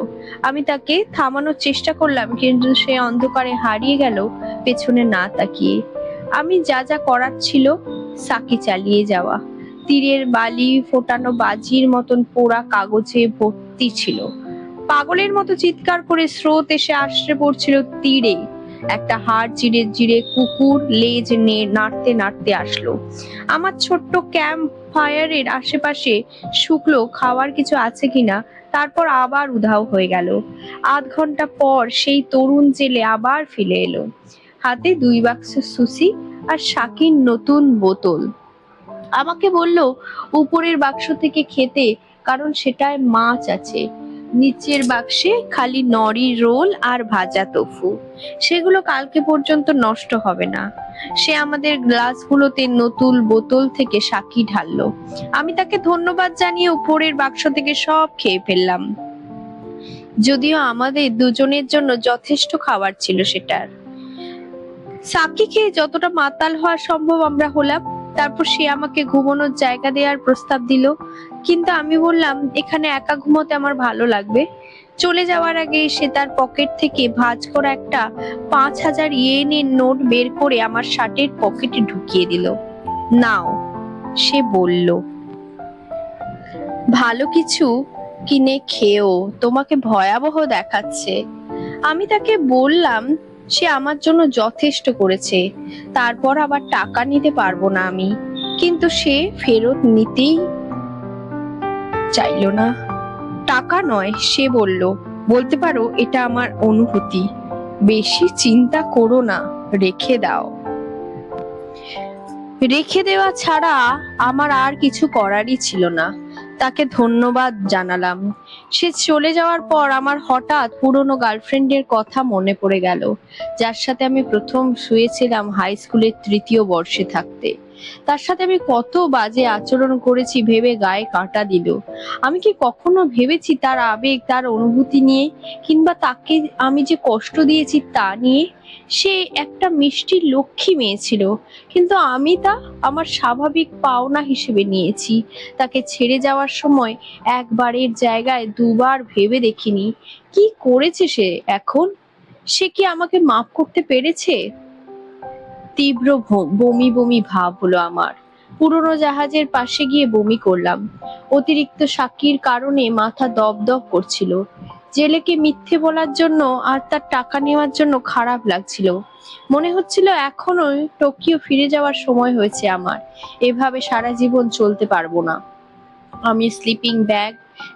আমি তাকে থামানোর চেষ্টা করলাম, কিন্তু সে অন্ধকারে হারিয়ে গেল পেছনে না তাকিয়ে। আমি যা যা করার ছিল, সাকি চালিয়ে যাওয়া। তীরের বালি ফোটানো বাজির মতন পোড়া কাগজে ভর্তি ছিল। পাগলের মতো চিৎকার করে স্রোত এসে আছড়ে পড়ছিল তীরে। একটা হাড় জিরে জিরে কুকুর লেজ নাড়তে নাড়তে আসলো। আমার ছোট্ট ক্যাম্প ফায়ারের আশেপাশে শুকলো খাওয়ার কিছু আছে কিনা, তারপর আবার উধাও হয়ে গেল। আধ ঘন্টা পর সেই তরুণ জেলে আবার ফিরে এলো, হাতে 2 বাক্স সুসি আর সাকির নতুন বোতল। আমাকে বলল উপরের বাক্স থেকে খেতে, কারণ সেটায় মাছ আছে। নিচের বাক্সে খালি নরি রোল আর ভাজা তোফু, সেগুলো কালকে পর্যন্ত নষ্ট হবে না। সে আমাদের গ্লাসগুলোতে নতুন বোতল থেকে সাকি ঢাললো। আমি তাকে ধন্যবাদ জানিয়ে উপরের বাক্স থেকে সব খেয়ে ফেললাম, যদিও আমাদের দুজনের জন্য যথেষ্ট খাবার ছিল সেটার। সাকি খেয়ে যতটা মাতাল হওয়া সম্ভব আমরা হলাম। তারপর সে আমাকে ঘুমানোর জায়গা দেওয়ার প্রস্তাব দিল, কিন্তু আমি বললাম এখানে একা ঘুমোতে আমার ভালো লাগবে। চলে যাওয়ার আগে সে তার পকেট থেকে ভাঁজ করা একটা 5000 ইয়েনের নোট বের করে আমার শার্টের পকেটে ঢুকিয়ে দিল। নাও, সে বলল, ভালো কিছু কিনে খেও, তোমাকে ভয়াবহ দেখাচ্ছে। আমি তাকে বললাম সে আমার জন্য যথেষ্ট করেছে, তারপর আবার টাকা নিতে পারবো না আমি। কিন্তু সে ফেরত নিতেই চাইলো না। টাকা নয়, সে বলল, বলতে পারো এটা আমার অনুভূতি। বেশি চিন্তা করো না, রেখে দাও। রেখে দেওয়া ছাড়া আমার আর কিছু করারই ছিল না। তাকে ধন্যবাদ জানালাম। সে চলে যাওয়ার পর আমার হঠাৎ পুরনো গার্লফ্রেন্ডের কথা মনে পড়ে গেল, যার সাথে আমি প্রথম শুয়েছিলাম হাই স্কুলের তৃতীয় বর্ষে থাকতে। তার সাথে আমি কত বাজে আচরণ করেছি ভেবে গায়ে কাঁটা দিল। আমি কি কখনো ভেবেছি তার আবেগ, তার অনুভূতি নিয়ে, কিংবা তাকে আমি যে কষ্ট দিয়েছি তা নিয়ে? সে একটা মিষ্টি লক্ষ্মী মেয়ে ছিল, কিন্তু আমি তা আমার স্বাভাবিক পাওনা হিসেবে নিয়েছি। তাকে ছেড়ে যাওয়ার সময় একবারের জায়গায় দুবার ভেবে দেখিনি কি করেছে সে এখন। সে কি আমাকে মাফ করতে পেরেছে? তীব্র বমি বমি ভাব হলো আমার। পুরনো জাহাজের পাশে গিয়ে বমি করলাম। অতিরিক্ত সাক্ষীর কারণে মাথা দপদপ করছিল। জেলেকে মিথ্যে বলার জন্য আর তার টাকা নেওয়ার জন্য খারাপ লাগছিল। মনে হচ্ছিল এখনো টোকিও ফিরে যাওয়ার সময় হয়েছে আমার। এভাবে সারা জীবন চলতে পারবো না। আমি স্লিপিং ব্যাগ,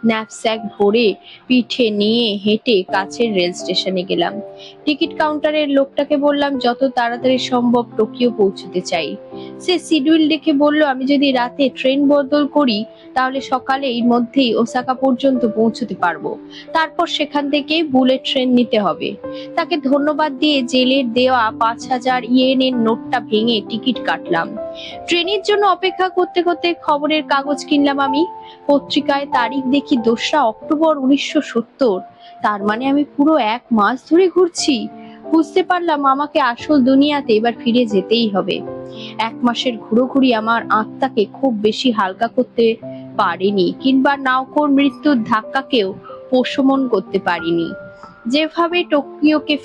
ন্যাপস্যাক ভরে পিঠে নিয়ে হেঁটে কাছের রেল স্টেশনে গেলাম। টিকিট কাউন্টারের লোকটাকে বললাম যত তাড়াতাড়ি সম্ভব টোকিও পৌঁছতে চাই। সে শিডিউল দেখে বলল আমি যদি রাতে ট্রেন বদল করি তাহলে সকালে এর মধ্যেই ওসাকা পর্যন্ত পৌঁছতে পারবো। তারপর সেখান থেকে বুলেট ট্রেন নিতে হবে। তাকে ধন্যবাদ দিয়ে জেলের দেওয়া 5000 ইয়েনের নোটটা ভেঙে টিকিট কাটলাম। ট্রেনের জন্য অপেক্ষা করতে করতে খবরের কাগজ কিনলাম আমি। পত্রিকায় তারিখ দেখি 2রা অক্টোবর 1970। তার মানে আমি পুরো 1 মাস ধরে ঘুরছি। বুঝতে পারলাম আমাকে আসল দুনিয়াতে এবার ফিরে যেতেই হবে। 1 মাসের ঘুরোঘুরি আমার আত্মাকে খুব বেশি হালকা করতে পারেনি, কিংবা নাওকোর মৃত্যুর ধাক্কাকেও প্রশমন করতে পারিনি। যেভাবে টোকিওকে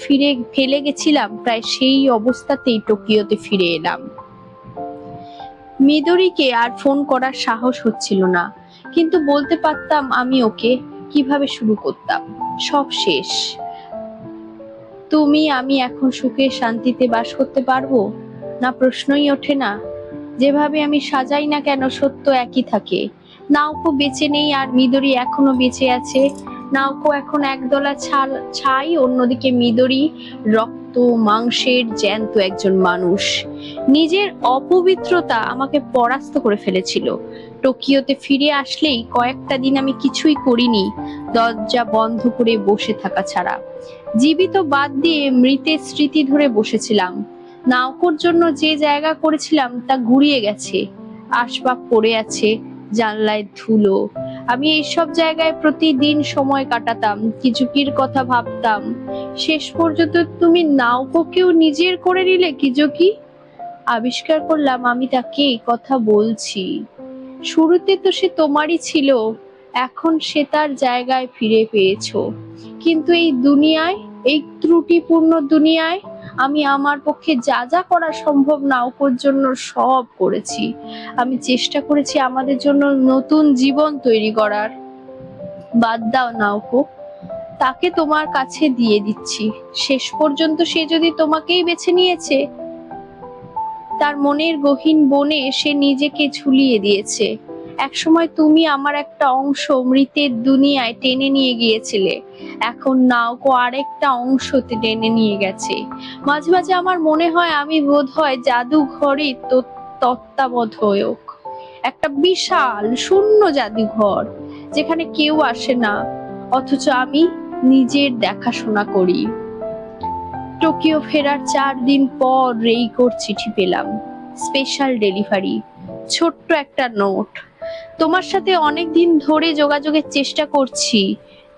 ফেলে গেছিলাম প্রায় সেই অবস্থাতেই টোকিওতে ফিরে এলাম। মিদোরিকে আর ফোন করার সাহস হচ্ছিল না, কিন্তু বলতে পারতাম আমি ওকে। কিভাবে শুরু করতাম? সব শেষ। তুমি আমি এখন সুখে শান্তিতে বাস করতে পারবো না প্রশ্নই ওঠে না। যেভাবে আমি সাজাই না কেন সত্য একই থাকে। নাওকো বেঁচে নেই আর মিদোরি এখনো বেঁচে আছে। নাওকো এখন একদলা ছাই, অন্যদিকে মিদোরি রক্ত মাংসের জ্যান্ত একজন মানুষ। নিজের অপবিত্রতা আমাকে পরাস্ত করে ফেলেছিল। টোকিওতে ফিরে আসলেই কয়েকটা দিন আমি কিছুই করিনি, দরজা বন্ধ করে বসে থাকা ছাড়া। জীবিত বাদ দিয়ে মৃতের স্মৃতি ধরে বসেছিলাম। নাওকোর জন্য যে জায়গা করেছিলাম তা গুড়িয়ে গেছে, আসবাব পড়ে আছে, জানলায় ধুলো। আমি এইসব জায়গায় প্রতিদিন সময় কাটাতাম, কিজুকির কথা ভাবতাম। শেষ পর্যন্ত তুমি নাওকোকেও নিজের করে নিলে কিজুকি। আবিষ্কার করলাম আমি তাকে কথা বলছি। শুরুতে তো সে তোমারই ছিল, এখন সে তার জায়গায় ফিরে পেয়েছো। কিন্তু এই দুনিয়ায়, এই ত্রুটিপূর্ণ দুনিয়ায় আমি আমার পক্ষে যা যা করা সম্ভব নাওকোর জন্য সব করেছি। আমি চেষ্টা করেছি আমাদের জন্য নতুন জীবন তৈরি করার। বাদ দাও নাওকো, তাকে তোমার কাছে দিয়ে দিচ্ছি। শেষ পর্যন্ত সে যদি তোমাকেই বেছে নিয়েছে, তার মনের গহীন বনে সে নিজেকে ঝুলিয়ে দিয়েছে। একসময় তুমি আমার একটা অংশ মৃতের দুনিয়ায় টেনে নিয়ে গিয়েছিলে, এখন নাওকো আরেকটা অংশতে টেনে নিয়ে গেছে। মাঝে মাঝে আমার মনে হয় আমি বোধহয় জাদুঘরে তত্ত্বাবধায়ক, একটা বিশাল শূন্য জাদুঘর যেখানে কেউ আসে না, অথচ আমি নিজের দেখাশোনা করি। টোকিও ফেরার 4 দিন পর রেইকোর চিঠি পেলাম। স্পেশাল ডেলিভারি, ছোট্ট একটা নোট। তোমার সাথে অনেক দিন ধরে যোগাযোগের চেষ্টা করছি,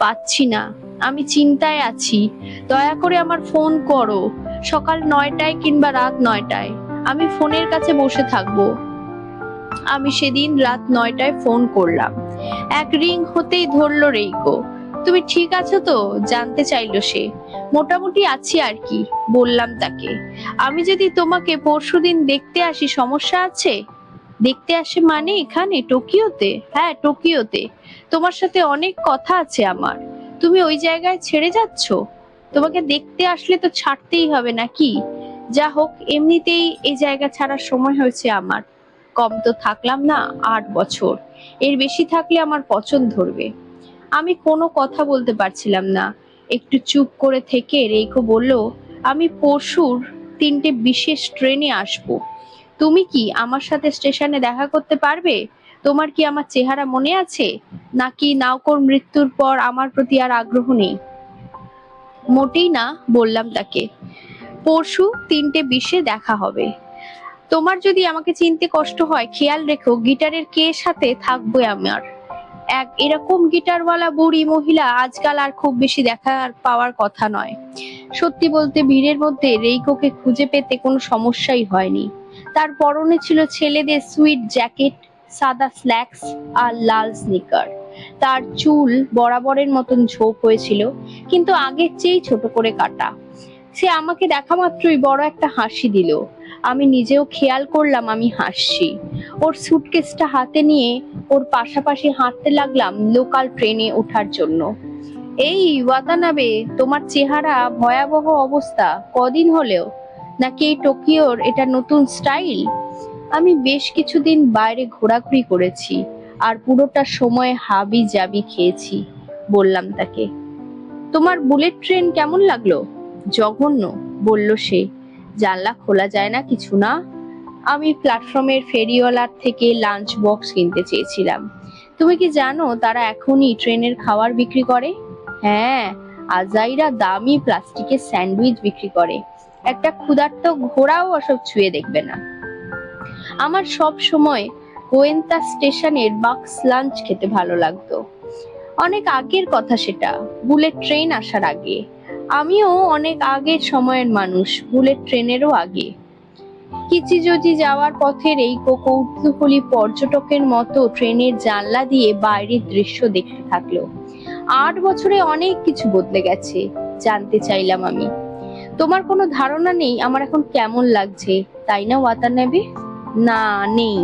পাচ্ছি না। আমি চিন্তায় আছি, দয়া করে আমার ফোন করো। সকাল 9টায় কিংবা রাত 9টায় আমি ফোনের কাছে বসে থাকবো। আমি সেদিন রাত 9টায় ফোন করলাম। এক রিং হতেই ধরলো রেইকো। তুমি ঠিক আছো তো জানতে চাইলো সে। মোটামুটি আছি আর কি, বললাম তাকে। আমি যদি তোমাকে পরশুদিন দেখতে আসি সমস্যা আছে? দেখতে আসে মানে এখানে টোকিওতে? হ্যাঁ টোকিওতে। তোমার সাথে অনেক কথা আছে আমার। তুমি ওই জায়গায় ছেড়ে যাচ্ছ? তোমাকে দেখতে আসলে তো ছাড়তেই হবে নাকি? যা হোক, এমনিতেই এই জায়গা ছাড়ার সময় হয়েছে আমার। কম তো থাকলাম না, 8 বছর। এর বেশি থাকলে আমার পছন্দ ধরবে। আমি কোনো কথা বলতে পারছিলাম না। একটু চুপ করে থেকে রেইকো বলল, আমি পরশুর 3টে বিশেষ ট্রেনে আসবো। তুমি কি আমার সাথে স্টেশনে দেখা করতে পারবে? তোমার কি আমার চেহারা মনে আছে, নাকি নাওকর মৃত্যুর পর আমার প্রতি আর আগ্রহ নেই? মোটেই না, বললাম তাকে। পরশু 3:20-এ দেখা হবে। তোমার যদি আমাকে চিনতে কষ্ট হয়, খেয়াল রেখো গিটারের কে সাথে থাকবো আমার। এরকম গিটারওয়ালা বুড়ি মহিলা আজকাল আর খুব বেশি দেখা পাওয়ার কথা নয়। সত্যি বলতে ভিড়ের মধ্যে রেইকোকে খুঁজে পেতে কোনো সমস্যাই হয়নি। তার পরনে ছিল ছেলেদের সুইট জ্যাকেট, সাদা স্ল্যাক্স আর লাল স্নিকার। তার চুল বরাবরের মতন ঝোপ হয়েছিল, কিন্তু আগের চেয়েই ছোট করে কাটা। সে আমাকে দেখা মাত্রই বড় একটা হাসি দিল। আমি নিজেও খেয়াল করলাম আমি হাসছি। ওর সুটকেসটা হাতে নিয়ে ওর পাশাপাশি হাঁটতে লাগলাম লোকাল ট্রেনে ওঠার জন্য। এই ওয়াতানাবে, তোমার চেহারা ভয়াবহ অবস্থা। কদিন হলেও, নাকি এই টোকিওর এটা নতুন স্টাইল? আমি বেশ কিছুদিন বাইরে ঘোরাঘুরি করেছি, আর পুরোটা সময় হাবি জাবি খেয়েছি, বললাম তাকে। তোমার বুলেট ট্রেন কেমন লাগলো? জঘন্য, বলল সে। জানলা খোলা যায় না, কিছু না। আমি প্ল্যাটফর্মের ফেরিওয়ালার থেকে লাঞ্চ বক্স কিনতে চেয়েছিলাম। তুমি কি জানো তারা এখনই ট্রেনের খাবার বিক্রি করে? হ্যাঁ, আজাইরা দামি প্লাস্টিকের স্যান্ডউইচ বিক্রি করে। একটা ক্ষুধার্ত ঘোড়াও ওসব ছুঁয়ে দেখবে না। আমার সব সময় গোয়েন্তা স্টেশনের বাক্স লাঞ্চ খেতে ভালো লাগতো। অনেক আগের কথা সেটা, বুলেট ট্রেন আসার আগে। আমিও অনেক আগের সময়ের মানুষ, বুলেট ট্রেনেরও আগে। কিচিজজি যাওয়ার পথের এই কৌতূহলী পর্যটকের মতো ট্রেনের জানলা দিয়ে বাইরের দৃশ্য দেখতে থাকলো। 8 বছরে অনেক কিছু বদলে গেছে, জানতে চাইলাম আমি। তোমার কোনো ধারণা নেই আমার এখন কেমন লাগছে, তাই না ওয়াতানাবে? না, নেই।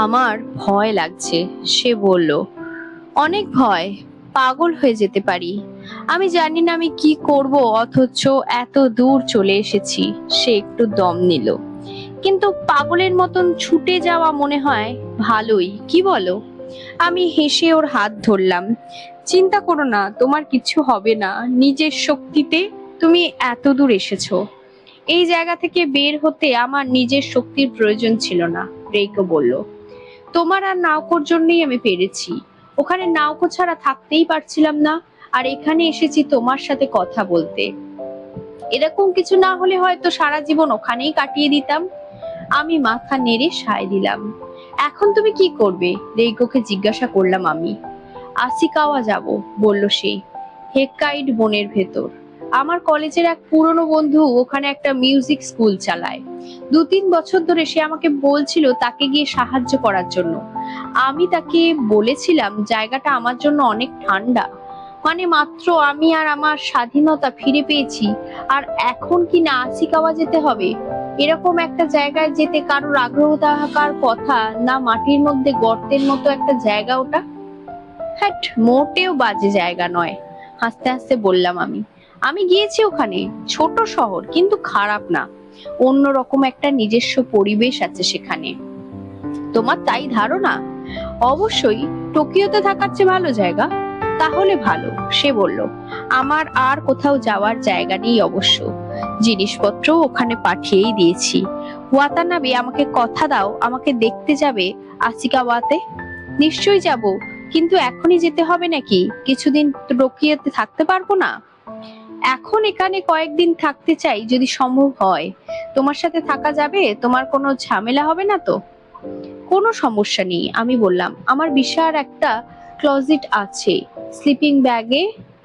আমার ভয় লাগছে, সে বলল। অনেক ভয়, পাগল হয়ে যেতে পারি। আমি জানি না আমি কি করব, অথচ এত দূর চলে এসেছি। সে একটু দম নিল। কিন্তু পাগলের মতন ছুটে যাওয়া মনে হয় ভালোই, কি বলো? আমি হেসে ওর হাত ধরলাম। চিন্তা করো না, তোমার কিছু হবে না। নিজের শক্তিতে তুমি এত দূর এসেছো। এই জায়গা থেকে বের হতে আমার নিজের শক্তির প্রয়োজন ছিল না, রেইকো বলল। তোমার আর নাওকোর জন্যই আমি পেরেছি। ওখানে নাওকো ছাড়া থাকতেই পারছিলাম না, আর এখানে এসেছি তোমার সাথে কথা বলতে। এরকম কিছু না হলে হয়তো সারা জীবন ওখানেই কাটিয়ে দিতাম। আমি মাথা নেড়ে সায় দিলাম। এখন তুমি কি করবে? রেইকোকে জিজ্ঞাসা করলাম আমি। আসিকাওয়া যাব, বলল সে। হেক্কাইড বনের ভেতর। আমার কলেজের এক পুরনো বন্ধু ওখানে একটা মিউজিক স্কুল চালায়। 2-3 বছর ধরে সে আমাকে বলছিল তাকে গিয়ে সাহায্য করার জন্য। আমি তাকে বলেছিলাম জায়গাটা আমার জন্য অনেক ঠান্ডা। মানে মাত্র আমি আর আমার স্বাধীনতা ফিরে পেয়েছি, আর এখন কি না আসিকাওয়া যেতে হবে? এরকম একটা জায়গায় যেতে কারোর আগ্রহ থাকার কথা না? মাটির মধ্যে গর্তের মতো একটা জায়গা ওটা। হ্যাঁ, মোটেও বাজে জায়গা নয়, হাসতে হাসতে বললাম আমি। আমি গিয়েছি ওখানে, ছোট শহর কিন্তু খারাপ না। অন্যরকম একটা নিজস্ব পরিবেশ আছে সেখানে। তোমার তাই ধারণা? অবশ্যই, টোকিওতে থাকার চেয়ে ভালো জায়গা। তাহলে ভালো, সে বলল। আমার আর কোথাও যাওয়ার জায়গা নেই অবশ্য। জিনিসপত্র ওখানে পাঠিয়েই দিয়েছি। ওয়াতানাবে, আমাকে কথা দাও আমাকে দেখতে যাবে আসিকাওয়াতে। নিশ্চয়ই যাব, কিন্তু এখনই যেতে হবে নাকি? কিছুদিন টোকিওতে থাকতে পারবো না? এখন এখানে কয়েকদিন থাকতে চাই, যদি সম্ভব হয়। তোমার সাথে থাকা যাবে? তোমার কোনো ঝামেলা হবে না তো? কোনো সমস্যা নেই, আমি বললাম। আমার বিশাল একটা ক্লোজেট আছে, স্লিপিং ব্যাগে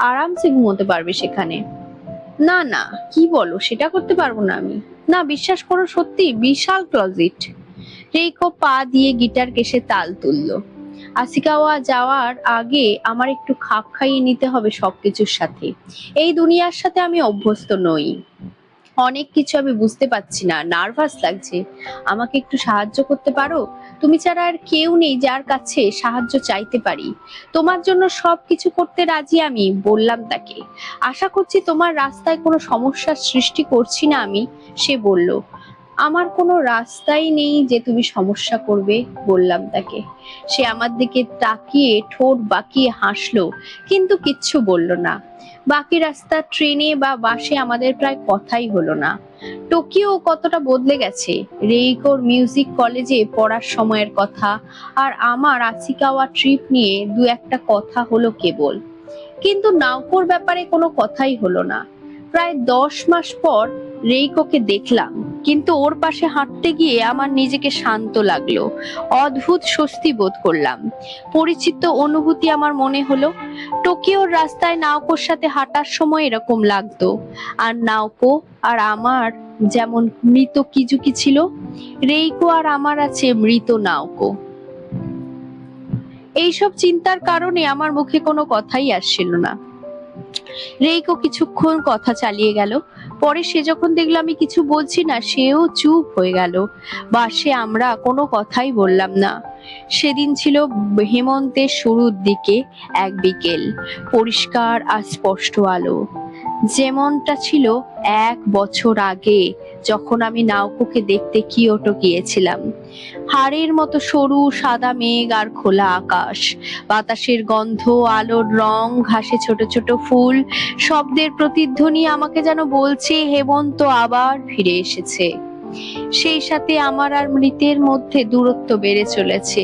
আরামসে ঘুমোতে পারবে সেখানে। না না, কি বলো, সেটা করতে পারবো না আমি। না, বিশ্বাস করো, সত্যি বিশাল ক্লোজেট। রেইকো পা দিয়ে গিটার কেসে তাল তুললো। আসিকাওয়া যাওয়ার আগে আমার একটু খাপ খাইয়ে নিতে হবে সবকিছুর সাথে। এই দুনিয়ার সাথে আমি অভ্যস্ত নই। অনেক কিছু আমি বুঝতে পারছি না, নার্ভাস লাগছে। আমাকে একটু সাহায্য করতে পারো? তুমি ছাড়া আর কেউ নেই যার কাছে সাহায্য চাইতে পারি। তোমার জন্য সবকিছু করতে রাজি আমি, বললাম তাকে। আশা করছি তোমার রাস্তায় কোনো সমস্যার সৃষ্টি করছি না আমি, সে বলল। আমার কোনো রাস্তাই নেই যে তুমি সমস্যা করবে, বললাম তাকে। সে আমার দিকে তাকিয়ে ঠোঁট বাঁকিয়ে হাসলো, কিন্তু কিচ্ছু বলল না। বাকি রাস্তা ট্রেনে বা বাসে আমাদের প্রায় কথাই হলো না। টোকিও কতটা বদলে গেছে, রেইকোর মিউজিক কলেজে পড়ার সময়ের কথা, আর আমার আচিকাওয়া ট্রিপ নিয়ে দু একটা কথা হলো কেবল। কিন্তু নাওকোর ব্যাপারে কোনো কথাই হলো না। প্রায় 10 মাস পর রেইকোকে দেখলাম, কিন্তু ওর পাশে হাঁটতে গিয়ে আমার নিজেকে শান্ত লাগলো, অদ্ভুত স্বস্তি বোধ করলাম। পরিচিত অনুভূতি আমার মনে হলো। টোকিওর রাস্তায় নাওকোর সাথে হাঁটার সময় এরকম লাগতো, আর নাওকো আর আমার যেমন মৃত কিজুকি ছিল, রেইকো আর আমার আছে মৃত নাওকো। এইসব চিন্তার কারণে আমার মুখে কোনো কথাই আসছিল না। রেইকো কিছুক্ষণ কথা চালিয়ে গেল, পরে সে যখন দেখলো আমি কিছু বলছি না, সেও চুপ হয়ে গেল। বাসে আমরা কোনো কথাই বললাম না। সেদিন ছিল হেমন্তের শুরুর দিকে এক বিকেল, পরিষ্কার আর স্পষ্ট আলো, যেমনটা ছিল 1 বছর আগে যখন আমি নাওকোকে দেখতে কিয়োটো গিয়েছিলাম। হাড়ের মতো সরু সাদা মেঘ আর খোলা আকাশ, বাতাসের গন্ধ, আলোর রং, ঘাসে ছোট ছোট ফুল, শব্দের প্রতিধ্বনি আমাকে যেন বলছে হেমন্ত আবার ফিরে এসেছে। সেই সাথে আমার আর মৃতের মধ্যে দূরত্ব বেড়ে চলেছে।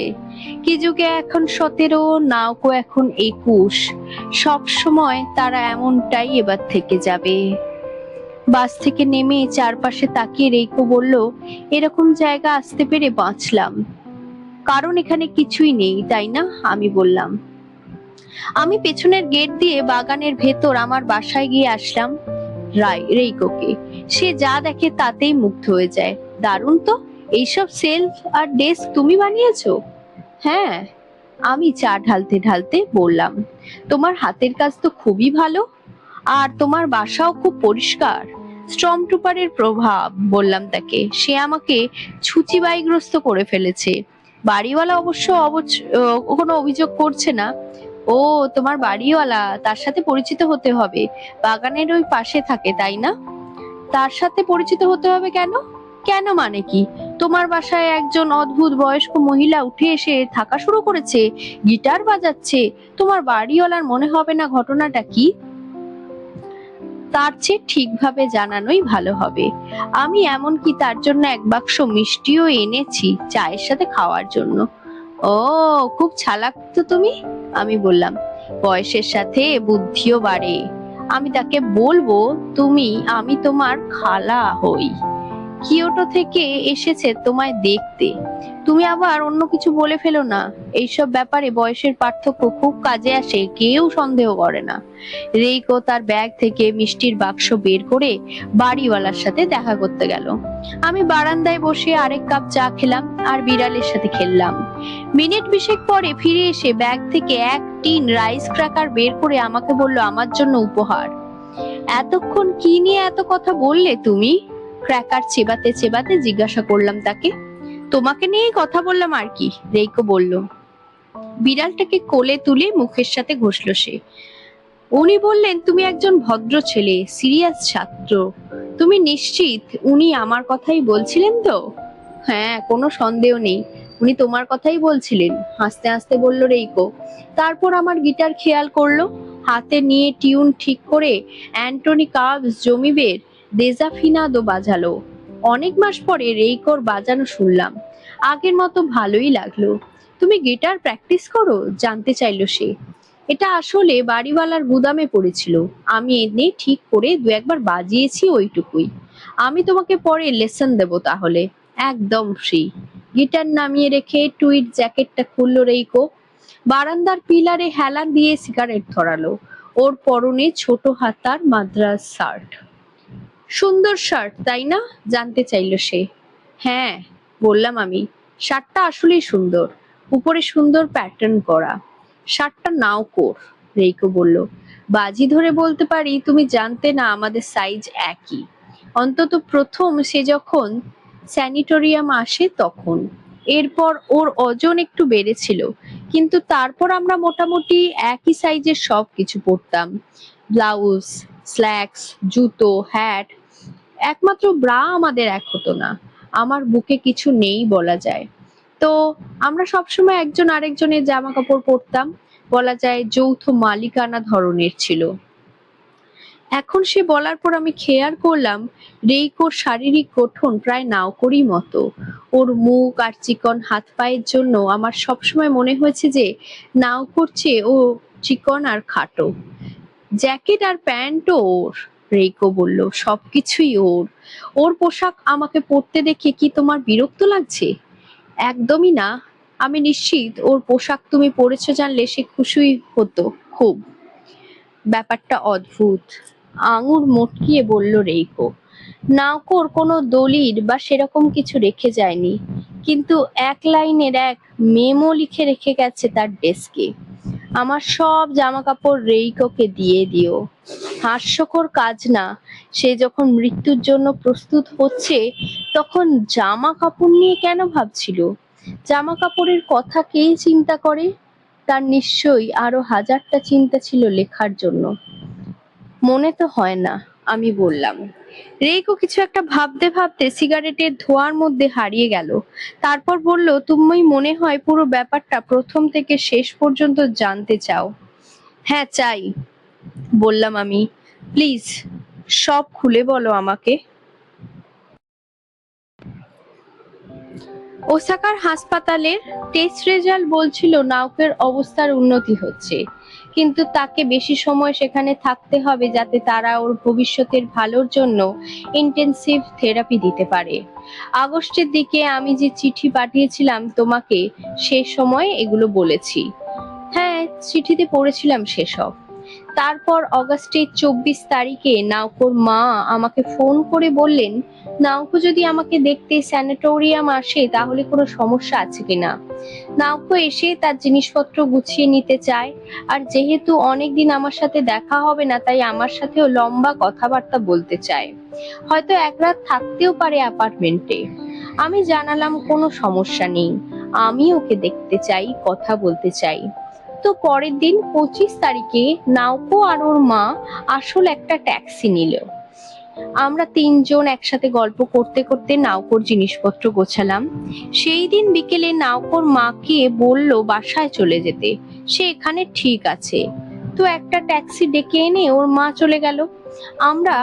কিজুকে এখন 17, নাওকো এখন 21। সব সময় তারা এমনটাই এবার থেকে যাবে। বাস থেকে নেমে চারপাশে তাকিয়ে রেইকো বলল, এরকম জায়গা আসতে পেরে বাঁচলাম, কারণ এখানে কিছুই নেই, তাই না? আমি বললাম। আমি পেছনের গেট দিয়ে বাগানের ভেতর আমার বাসায় গিয়ে আসলাম রেইকোকে। সে যা দেখে তাতেই মুগ্ধ হয়ে যায়। দারুণ তো, এইসব সেলফ আর ডেস্ক তুমি বানিয়েছো? হ্যাঁ, আমি চা ঢালতে ঢালতে বললাম। তোমার হাতের কাজ তো খুবই ভালো, আর তোমার বাসাও খুব পরিষ্কার। স্টর্ম ট্রুপারের প্রভাব, বললাম তাকে। সে আমাকে ছুচিবাইগ্রস্ত করে ফেলেছে। বাড়িওয়ালা অবশ্য কোনো অভিযোগ করছে না। ও, তোমার বাড়িওয়ালা, তার সাথে পরিচিত হতে হবে। বাগানের ওই পাশে থাকে, তাই না? তার সাথে পরিচিত হতে হবে কেন? কেন মানে কি? তোমার বাসায় একজন অদ্ভুত বয়স্ক মহিলা উঠে এসে থাকা শুরু করেছে, গিটার বাজাচ্ছে। তোমার বাড়িওয়ালার মনে হবে না ঘটনাটা কি? তার চেয়ে ঠিকভাবে জানানোই ভালো হবে। আমি এমনকি তার জন্য এক বাক্স মিষ্টিও এনেছি চায়ের সাথে খাওয়ার জন্য। ও, খুব চালাক তো তুমি, আমি বললাম। বয়সের সাথে বুদ্ধিও বাড়ে। আমি তাকে বলবো, আমি তোমার খালা হই, কিয়োটো থেকে এসেছে তোমায় দেখতে। তুমি আবার অন্য কিছু বলে ফেলো না। এইসব ব্যাপারে বয়সের পার্থক্য খুব কাজে আসে, কেউ সন্দেহ করে না। রেইকো তার ব্যাগ থেকে মিষ্টির বাক্স বের করে বাড়িওয়ালার সাথে দেখা করতে গেল। আমি বারান্দায় বসে আরেক কাপ চা খেলাম আর বিড়ালের সাথে খেললাম। মিনিট 20 পরে ফিরে এসে ব্যাগ থেকে এক টিন রাইস ক্র্যাকার বের করে আমাকে বলল আমার জন্য উপহার। এতক্ষণ কি নিয়ে এত কথা বললে তুমি? ক্র্যাকার চেবাতে চেবাতে জিজ্ঞাসা করলাম তাকে। তোমাকে নিয়েই কথা বললাম আর কি, রেইকো বলল। বিড়ালটাকে কোলে তুলে মুখের সাথে ঘষল সে। উনি বললেন, তুমি একজন ভদ্র ছেলে, সিরিয়াস ছাত্র। তুমি নিশ্চিত উনি আমার কথাই বলছিলেন তো? হ্যাঁ, কোনো সন্দেহ নেই, উনি তোমার কথাই বলছিলেন, হাসতে হাসতে বলল রেইকো। তারপর আমার গিটার খেয়াল করলো, হাতে নিয়ে টিউন ঠিক করে অ্যান্টনি কার্ভস জমিবের দেজাফিনাদো বাজালো। অনেক মাস পরে রেইকোর বাজানো শুনলাম, আগের মতো ভালোই লাগলো। তুমি গিটার প্র্যাকটিস করো? জানতে চাইলো সে। এটা আসলে বাড়িওয়ালার গুদামে পড়েছিল, আমি এনে ঠিক করে দু একবার বাজিয়েছি, ওইটুকুই। আমি তোমাকে পরে লেসন দেবো তাহলে, একদম ফ্রি। গিটার নামিয়ে রেখে টুইড জ্যাকেটটা খুললো রেইকো। বারান্দার পিলারে হেলান দিয়ে সিগারেট ধরালো। ওর পরনে ছোট হাতার মাদ্রাজ শার্ট। সুন্দর শার্ট, তাই না? জানতে চাইলো সে। হ্যাঁ, বললাম আমি। শার্টটা আসলেই সুন্দর, উপরে সুন্দর প্যাটার্ন করা। শার্টটা নাওকোর, রেইকো বলল। বাজি ধরে বলতে পারি তুমি জানতে না আমাদের সাইজ একই, অন্তত প্রথম সে যখন স্যানিটোরিয়াম আসে তখন। এরপর ওর ওজন একটু বেড়েছিল, কিন্তু তারপর আমরা মোটামুটি একই সাইজের সব কিছু পরতাম। ব্লাউজ, স্ল্যাক্স, জুতো, হ্যাট। একমাত্র ব্রা আমাদের এক হতো না। আমার বুকে কিছু নেই বলা যায়। তো আমরা সবসময় একজন আরেকজনের জামা কাপড় পরতাম, বলা যায় যৌথ মালিকানা ধরনের ছিল। এখন সে বলার পর আমি খেয়াল করলাম রেইকোর শারীরিক গঠন প্রায় নাওকরই মতো। ওর মুখ আর চিকন হাত পায়ের জন্য আমার সবসময় মনে হয়েছে যে নাওকোর চেয়ে ও চিকন আর খাটো। জ্যাকেট আর প্যান্টও ওর। রেইকো বলল, সবকিছুই ওর। ওর পোশাক আমাকে পরতে দেখে কি তোমার বিরক্ত লাগছে? একদমই না। আমি নিশ্চিত ওর পোশাক তুমি পরেছো জানলে সে খুশি হতো খুব। ব্যাপারটা অদ্ভুত, আঙুর মটকিয়ে বলল রেইকো। নাওকোর কোনো দলিল বা সেরকম কিছু রেখে যায়নি, কিন্তু এক লাইনের এক মেমো লিখে রেখে গেছে তার ডেস্কে। আমার সব জামা কাপড় রেইকোকে দিয়ে দিও। হাস্যকর কাজ না? সে যখন মৃত্যুর জন্য প্রস্তুত হচ্ছে তখন জামা কাপড় নিয়ে কেন ভাবছিল? জামা কাপড়ের কথা কেই চিন্তা করে? তার নিশ্চয়ই আরো হাজারটা চিন্তা ছিল লেখার জন্য। মনে তো হয় না, আমি বললাম। রেইকো কিছু একটা ভাবতে ভাবতে সিগারেটের ধোঁয়ার মধ্যে হারিয়ে গেল। তারপর বলল, তুমি মনে হয় পুরো ব্যাপারটা প্রথম থেকে শেষ পর্যন্ত জানতে চাও। হ্যাঁ চাই, বললাম আমি। প্লিজ সব খুলে বলো আমাকে। ওসাকার হাসপাতালের টেস্ট রেজাল্ট বলছিল নাওকের অবস্থার উন্নতি হচ্ছে, কিন্তু তাকে বেশি সময় সেখানে থাকতে হবে যাতে তারা ওর ভবিষ্যতের ভালোর জন্য ইন্টেনসিভ থেরাপি দিতে পারে। আগস্টের দিকে আমি যে চিঠি পাঠিয়েছিলাম তোমাকে, সে সময় এগুলো বলেছি। হ্যাঁ, চিঠিতে পড়েছিলাম সেসব। তারপর অগাস্টের 24 তারিখে নাওকোর মা আমাকে ফোন করে বললেন নাওকো যদি আমাকে দেখতে স্যানাটোরিয়াম আসে তাহলে কোনো সমস্যা আছে কিনা। নাওকো এসে তার জিনিসপত্র গুছিয়ে নিতে চায়, আর যেহেতু অনেকদিন আমার সাথে দেখা হবে না তাই আমার সাথেও লম্বা কথাবার্তা বলতে চায়। হয়তো এক রাত থাকতেও পারে অ্যাপার্টমেন্টে। আমি জানালাম কোনো সমস্যা নেই, আমি ওকে দেখতে চাই, কথা বলতে চাই। তো পরের দিন 25 তারিখে নাওকো আর ওর মা আসল একটা ট্যাক্সি নিল। আমরা তিনজন একসাথে গল্প করতে করতে নাওকোর জিনিসপত্র গোছালাম। সেই দিন বিকেলে নাওকোর মাকে বলল বাসায় চলে যেতে, সে এখানে ঠিক আছে। তো একটা ট্যাক্সি ডেকে এনে ওর মা চলে গেল। আমরা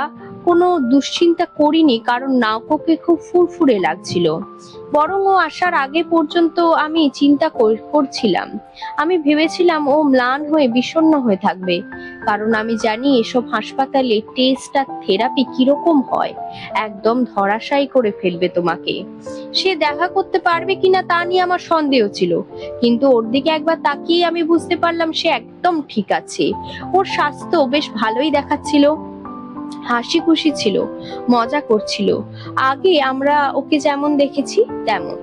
কোনো দুশ্চিন্তা করিনি, কারণ নাওকোকে খুব ফুরফুরে লাগছিল। বরং ও আসার আগে পর্যন্ত আমি চিন্তা করছিলাম। আমি ভেবেছিলাম ও ম্লান হয়ে বিষণ্ণ হয়ে থাকবে, কারণ আমি জানি এসব হাসপাতালে টেস্ট আর থেরাপি কিরকম হয়, একদম ধরাশায়ী করে ফেলবে তোমাকে। সে দেখা করতে পারবে কিনা তা নিয়ে আমার সন্দেহ ছিল, কিন্তু ওর দিকে একবার তাকিয়ে আমি বুঝতে পারলাম সে একদম ঠিক আছে। ওর স্বাস্থ্য বেশ ভালোই দেখাচ্ছিল, হাসি খুশি ছিল, মজা করছিল। আগে আমরা ওকে যেমন দেখেছি তেমন।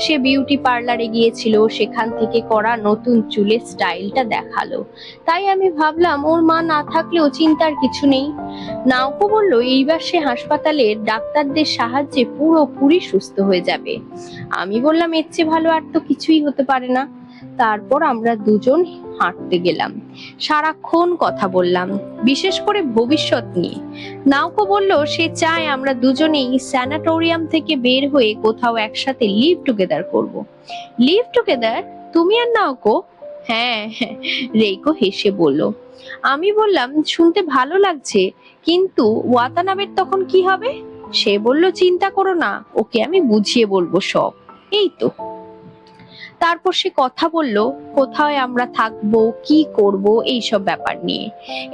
সে বিউটি পার্লারে গিয়েছিল, সেখান থেকে করা নতুন চুলের স্টাইলটা দেখালো। তাই আমি ভাবলাম ওর মা না থাকলেও চিন্তার কিছু নেই। নাওকো বলল এইবার সে হাসপাতালের ডাক্তারদের সাহায্যে পুরোপুরি সুস্থ হয়ে যাবে। আমি বললাম এর চেয়ে ভালো আর তো কিছুই হতে পারে না। তারপর আমরা দুজন হাঁটতে গেলাম, সারাক্ষণ কথা বললাম, বিশেষ করে ভবিষ্যৎ নিয়ে। নাওকো বলল সে চায় আমরা দুজনেই স্যানাটোরিয়াম থেকে বের হয়ে কোথাও একসাথে লিভ টুগেদার করব। Live together? তুমি আর নাওকো? হ্যাঁ, রেইকো হেসে বলল। আমি বললাম শুনতে ভালো লাগছে, কিন্তু ওয়াতানাবের তখন কি হবে? সে বলল চিন্তা করো না, ওকে আমি বুঝিয়ে বলবো সব। এই তো। তারপর সে কথা বলল কোথায় আমরা থাকবো, কি করব, এইসব ব্যাপার নিয়ে।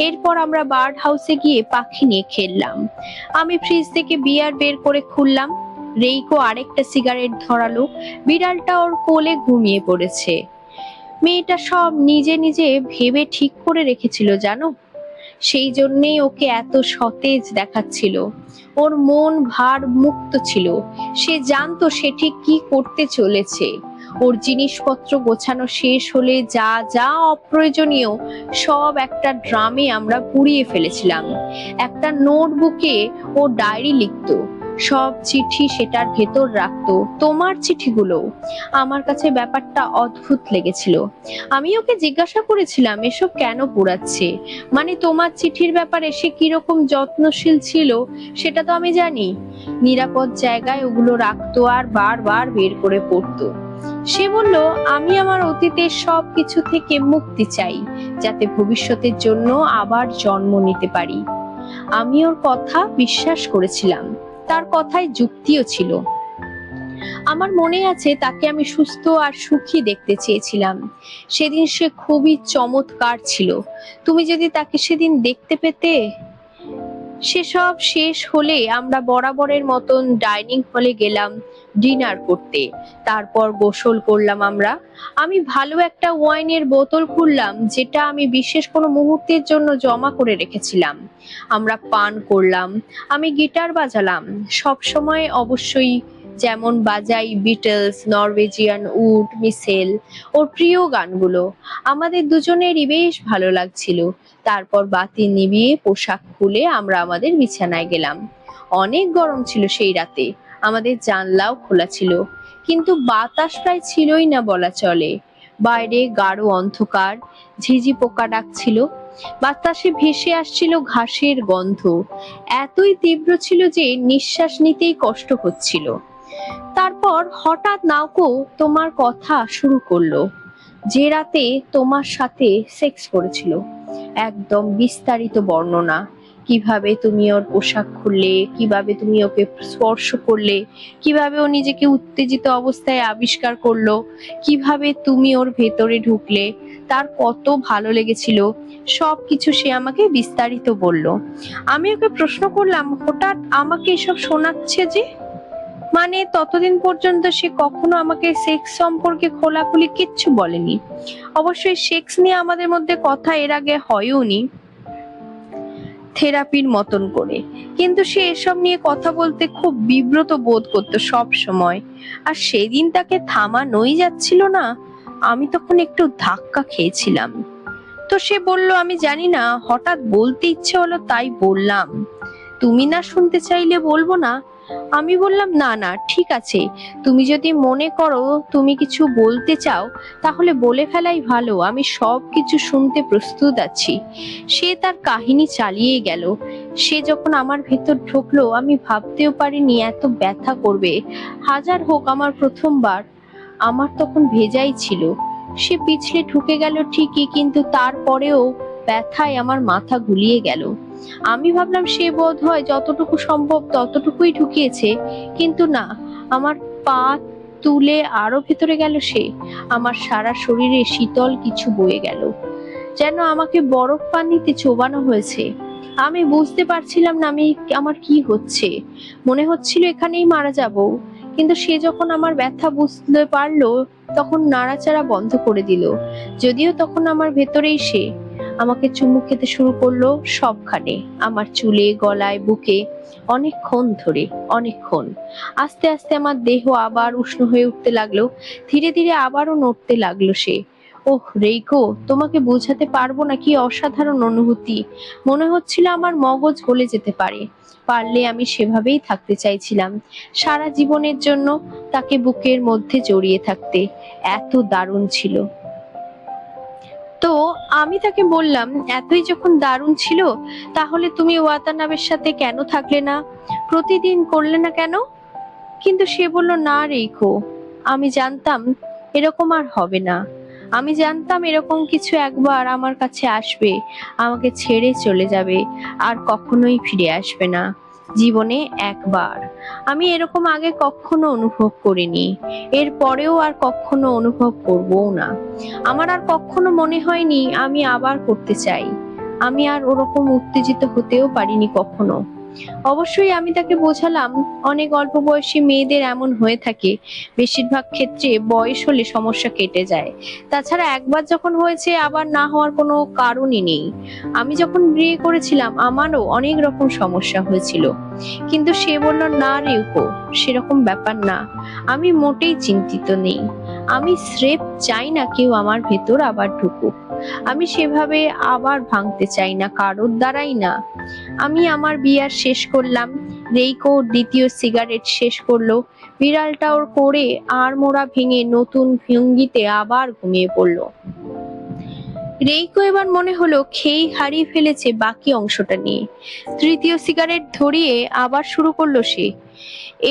এরপর আমরা বার্ড হাউসে গিয়ে পাখি নিয়ে খেললাম। আমি ফ্রিজ থেকে বিয়ার বের করে খুললাম। রেইকো আরেকটা সিগারেট ধরালো। বিড়ালটা ওর কোলে ঘুমিয়ে পড়েছে। মেয়েটা সব নিজে নিজে ভেবে ঠিক করে রেখেছিল জানো, সেই জন্যেই ওকে এত সতেজ দেখাচ্ছিল। ওর মন ভার মুক্ত ছিল, সে জানতো সে ঠিক কি করতে চলেছে। ওর জিনিসপত্র গোছানো শেষ হলে যা যা অপ্রয়োজনীয় সব একটা ড্রামে আমরা পুড়িয়ে ফেলেছিলাম। একটা নোটবুকে ও ডায়েরি লিখতো, সব চিঠি সেটার ভেতর রাখতো, তোমার চিঠিগুলো। আমার কাছে ব্যাপারটা অদ্ভুত লেগেছিল। আমি ওকে জিজ্ঞাসা করেছিলাম এসব কেন পোড়াচ্ছে, মানে তোমার চিঠির ব্যাপারে সে কিরকম যত্নশীল ছিল সেটা তো আমি জানি। নিরাপদ জায়গায় ওগুলো রাখতো আর বারবার বের করে পড়তো। সে বলল আমি আমার অতীতের সব কিছু থেকে মুক্তি চাই, যাতে ভবিষ্যতের জন্য আবার জন্ম নিতে পারি। আমি ওর কথা বিশ্বাস করেছিলাম, তার কথায় যুক্তিও ছিল। আমার মনে আছে তাকে আমি সুস্থ আর সুখী দেখতে চেয়েছিলাম। সেদিন সে খুবই চমৎকার ছিল। তুমি যদি তাকে সেদিন দেখতে পেতে। সেসব শেষ হলে আমরা বরাবরের মতন ডাইনিং হলে গেলাম ডিনার করতে। তারপর গোসল করলাম আমরা। আমি ভালো একটা ওয়াইনের বোতল খুললাম, যেটা আমি বিশেষ কোনো মুহূর্তের জন্য জমা করে রেখেছিলাম। আমরা পান করলাম। আমি গিটার বাজালাম, সব সময় অবশ্যই, যেমন বাজাই বিটলস, নরওয়েজিয়ান উড, মিসেল, ওর প্রিয় গানগুলো। আমাদের দুজনেরই বেশ ভালো লাগছিল। তারপর বাতি নিভিয়ে পোশাক খুলে আমরা আমাদের বিছানায় গেলাম। অনেক গরম ছিল সেই রাতে। আমাদের জানলাও খোলা ছিল, কিন্তু বাতাস প্রায় ছিলই না বলা চলে। বাইরে গাঢ় অন্ধকার, ঝিঝি পোকা ডাকছিল। বাতাসে ভেসে আসছিল ঘাসের গন্ধ। এতই তীব্র ছিল যে নিঃশ্বাস নিতেই কষ্ট হচ্ছিল। তারপর হঠাৎ নাওকো তোমার কথা শুরু করলো, যে রাতে তোমার সাথে সেক্স করেছিল। একদম বিস্তারিত বর্ণনা, কিভাবে তুমি ওর পোশাক খুললে, কিভাবে তুমি ওকে স্পর্শ করলে, কিভাবে ও নিজেকে উত্তেজিত অবস্থায় আবিষ্কার করলো, কিভাবে তুমি ওর ভেতরে ঢুকলে, তার কত ভালো লেগেছিল, সবকিছু সে আমাকে বিস্তারিত বলল। আমি ওকে প্রশ্ন করলাম হঠাৎ আমাকে এসব শোনাচ্ছে যে, মানে ততদিন পর্যন্ত সে কখনো আমাকে সেক্স সম্পর্কে খোলাখুলি কিচ্ছু বলেনি। অবশ্যই সেক্স নিয়ে আমাদের মধ্যে কথা এর আগে হয়ওনি থেরাপির মতন করে, কিন্তু সে এসব নিয়ে কথা বলতে খুব বিব্রত বোধ করতো সব সময়। আর সেদিন তাকে থামানোই যাচ্ছিল না। আমি তখন একটু ধাক্কা খেয়েছিলাম। তো সে বলল আমি জানি না, হঠাৎ বলতে ইচ্ছে হলো তাই বললাম। তুমি না শুনতে চাইলে বলবো না। আমি বললাম না না ঠিক আছে, তুমি যদি মনে করো তুমি কিছু বলতে চাও তাহলে বলে ফেলাই ভালো, আমি সব কিছু শুনতে প্রস্তুত আছি। সে তার কাহিনী চালিয়ে গেল। সে যখন আমার ভেতর ঢুকলো আমি ভাবতেও পারিনি এত ব্যথা করবে। হাজার হোক আমার প্রথমবার। আমার তখন ভেজাই ছিল। সে পিছলে ঢুকে গেল ঠিকই, কিন্তু তারপরেও ব্যথায় আমার মাথা গুলিয়ে গেল। আমি ভাবলাম সে বোধ হয় যতটুকু সম্ভব ততটুকুই ঢুকিয়েছে, কিন্তু না, আমার পা তুলে আরো ভেতরে গেল সে। আমার সারা শরীরে শীতল কিছু বয়ে গেল, যেন আমাকে বরফ পানিতে চোবানো হয়েছে। আমি বুঝতে পারছিলাম না আমার কি হচ্ছে। মনে হচ্ছিল এখানেই মারা যাব। কিন্তু সে যখন আমার ব্যথা বুঝতে পারলো তখন নাড়াচাড়া বন্ধ করে দিল। যদিও তখন আমার ভেতরেই সে আমাকে চুমু খেতে শুরু করলো সবখানে, আমার চুলে, গলায়, বুকে, অনেকক্ষণ ধরে, অনেকক্ষণ। আস্তে আস্তে আমার দেহ আবার উষ্ণ হয়ে উঠতে লাগলো। ধীরে ধীরে আবারও নড়তে লাগলো সে। ওহ রেইকো, তোমাকে বোঝাতে পারবো না কি অসাধারণ অনুভূতি। মনে হচ্ছিল আমার মগজ গলে যেতে পারে। পারলে আমি সেভাবেই থাকতে চাইছিলাম সারা জীবনের জন্য, তাকে বুকের মধ্যে জড়িয়ে থাকতে। এত দারুণ ছিল। তো আমি তাকে বললাম এতই যখন দারুণ ছিল তাহলে তুমি ওয়াতানাবের সাথে কেন থাকলে না, প্রতিদিন করলে না কেন? কিন্তু সে বলল না রেখো, আমি জানতাম এরকম আর হবে না। আমি জানতাম এরকম কিছু একবার আমার কাছে আসবে, আমাকে ছেড়ে চলে যাবে, আর কখনোই ফিরে আসবে না। জীবনে একবার। আমি এরকম আগে কখনো অনুভব করিনি, এর পরেও আর কখনো অনুভব করবও না। আমার আর কখনো মনে হয়নি আমি আবার করতে চাই। আমি আর ওরকম উত্তেজিত হতেও পারিনি কখনো। অবশ্যই আমি তাকে বোঝালাম অনেক অল্প বয়সী মেয়েদের এমন হয়ে থাকে। বেশিরভাগ ক্ষেত্রে বয়স হলে সমস্যা কেটে যায়। তাছাড়া একবার যখন হয়েছে আবার না হওয়ার কোনো কারণই নেই। আমি যখন বিয়ে করেছিলাম আমারও অনেক রকম সমস্যা হয়েছিল, কিন্তু সে বলল না রেউকো, সেরকম ব্যাপার না। আমি মোটেই চিন্তিত নেই। আমি স্রেফ চাই না কেউ আমার ভেতর আবার ঢুকুক। আমি সেভাবে আবার ভাঙতে চাই না কারোর দ্বারাই না। আমি আমার বিয়ার শেষ করলাম। রেইকো ওর দ্বিতীয় সিগারেট শেষ করলো। বিড়ালটা ওর করে আড়মোড়া ভেঙে নতুন ভঙ্গিতে আবার ঘুমিয়ে পড়লো। রেইকো এবার মনে হলো খেই হারিয়ে ফেলেছে বাকি অংশটা নিয়ে। তৃতীয় সিগারেট ধরিয়ে আবার শুরু করলো সে।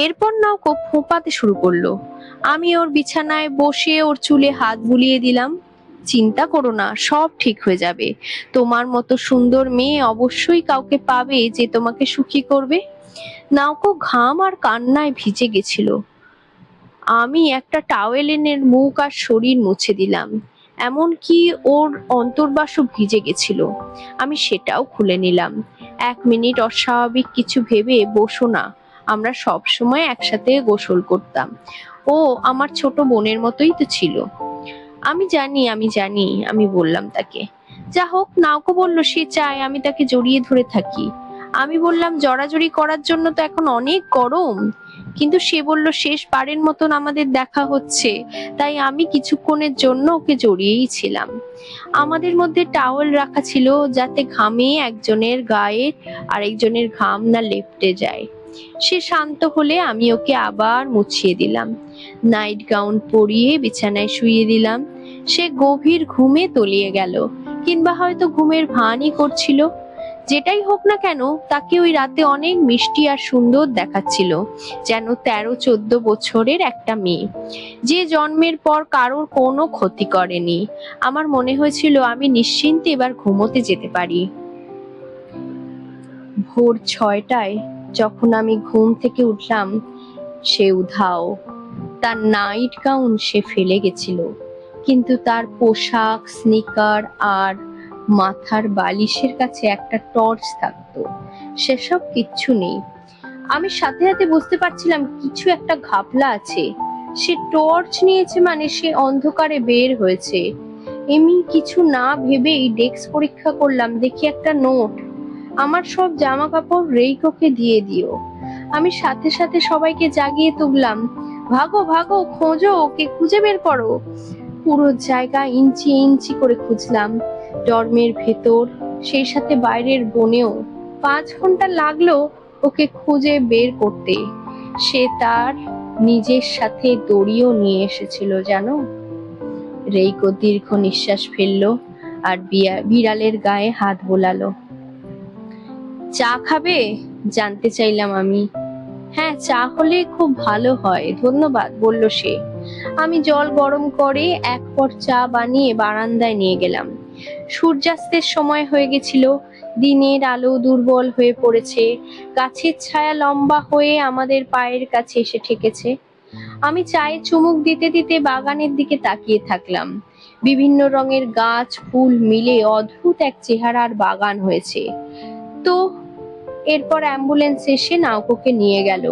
এরপর নৌকো ফোঁপাতে শুরু করলো। আমি ওর বিছানায় বসে ওর চুলে হাত বুলিয়ে দিলাম। চিন্তা করো না, সব ঠিক হয়ে যাবে। তোমার মতো সুন্দর মেয়ে অবশ্যই কাউকে পাবে যে তোমাকে সুখী করবে। নাওকো ঘাম আর কান্নায় ভিজে গেছিল। আমি একটা টাওয়েল এনে মুখ আর শরীর মুছে দিলাম। এমনকি ওর অন্তর্বাসও ভিজে গেছিল। আমি সেটাও খুলে নিলাম। 1 মিনিট অস্বাভাবিক কিছু ভেবে বসো না, আমরা সব সময় একসাথে গোসল করতাম। ও আমার ছোট বোনের মতোই তো ছিল। আমি জানি, আমি বললাম তাকে। যা হোক, নাওকো বলল সে চায় আমি তাকে জড়িয়ে ধরে থাকি। আমি বললাম জড়াজড়ি করার জন্য তো এখন অনেক গরম। কিন্তু সে বলল শেষবারের মতন আমাদের দেখা হচ্ছে, তাই আমি কিছুক্ষণের জন্য ওকে জড়িয়েই ছিলাম। আমাদের মধ্যে টাওয়েল রাখা ছিল যাতে ঘামে একজনের গায়ে আরেকজনের ঘাম না লেপ্টে যায়। সে শান্ত হলে আমি ওকে আবার মুছিয়ে দিলাম। নাইট গাউন পরিয়ে বিছানায় শুইয়ে দিলাম। সে গভীর ঘুমে তলিয়ে গেল, কিংবা হয়তো ঘুমের ভানই করছিল। যেটাই হোক না কেন, তাকে ওই রাতে অনেক মিষ্টি আর সুন্দর দেখাচ্ছিল, যেন 13-14 বছরের একটা মেয়ে, যে জন্মের পর কারোর কোনো ক্ষতি করেনি। আমার মনে হয়েছিল আমি নিশ্চিন্তে এবার ঘুমোতে যেতে পারি। ভোর 6টায় যখন আমি ঘুম থেকে উঠলাম, সে উধাও। তার নাইট গাউন সে ফেলে গেছিল, কিন্তু তার পোশাক, স্নিকার আর মাথার বালিশের কাছে একটা টর্চ থাকতো। সেসব কিচ্ছু নেই। আমি সাথে সাথে বুঝতে পারছিলাম কিছু একটা ঘাপলা আছে। সে টর্চ নিয়েছে মানে সে অন্ধকারে বের হয়েছে। এমনি কিছু না ভেবেই ডেস্ক পরীক্ষা করলাম, দেখি একটা নোট। আমার সব জামা কাপড় রেইকোকে দিয়ে দিও। আমি সাথে সাথে সবাইকে জাগিয়ে তুললাম। ভাগো ভাগো, খোঁজো, ওকে খুঁজে বের করো। পুরো জায়গা ইঞ্চি ইঞ্চি করে খুঁজলাম, ডর্মের ভেতর, সেই সাথে বাইরের বনেও। 5 ঘন্টা লাগলো ওকে খুঁজে বের করতে। সে তার নিজের সাথে দড়িও নিয়ে এসেছিল জানো। রেইকো দীর্ঘ নিঃশ্বাস ফেললো আর বিড়ালের গায়ে হাত বোলালো। চা খাবে? জানতে চাইলাম আমি। হ্যাঁ, চা হলে খুব ভালো হয়, ধন্যবাদ, বলল সে। আমি জল গরম করে 1 পট চা বানিয়ে বারান্দায় নিয়ে গেলাম। সূর্যাস্তের সময় হয়ে গেছিল। দিনের আলো দুর্বল হয়ে পড়েছে। গাছের ছায়া লম্বা হয়ে আমাদের পায়ের কাছে এসে ঠেকেছে। আমি চায়ে চুমুক দিতে দিতে বাগানের দিকে তাকিয়ে থাকলাম। বিভিন্ন রঙের গাছ ফুল মিলে অদ্ভুত এক চেহারার বাগান হয়েছে। তো এরপর অ্যাম্বুলেন্স এসে নাওকোকে নিয়ে গেল।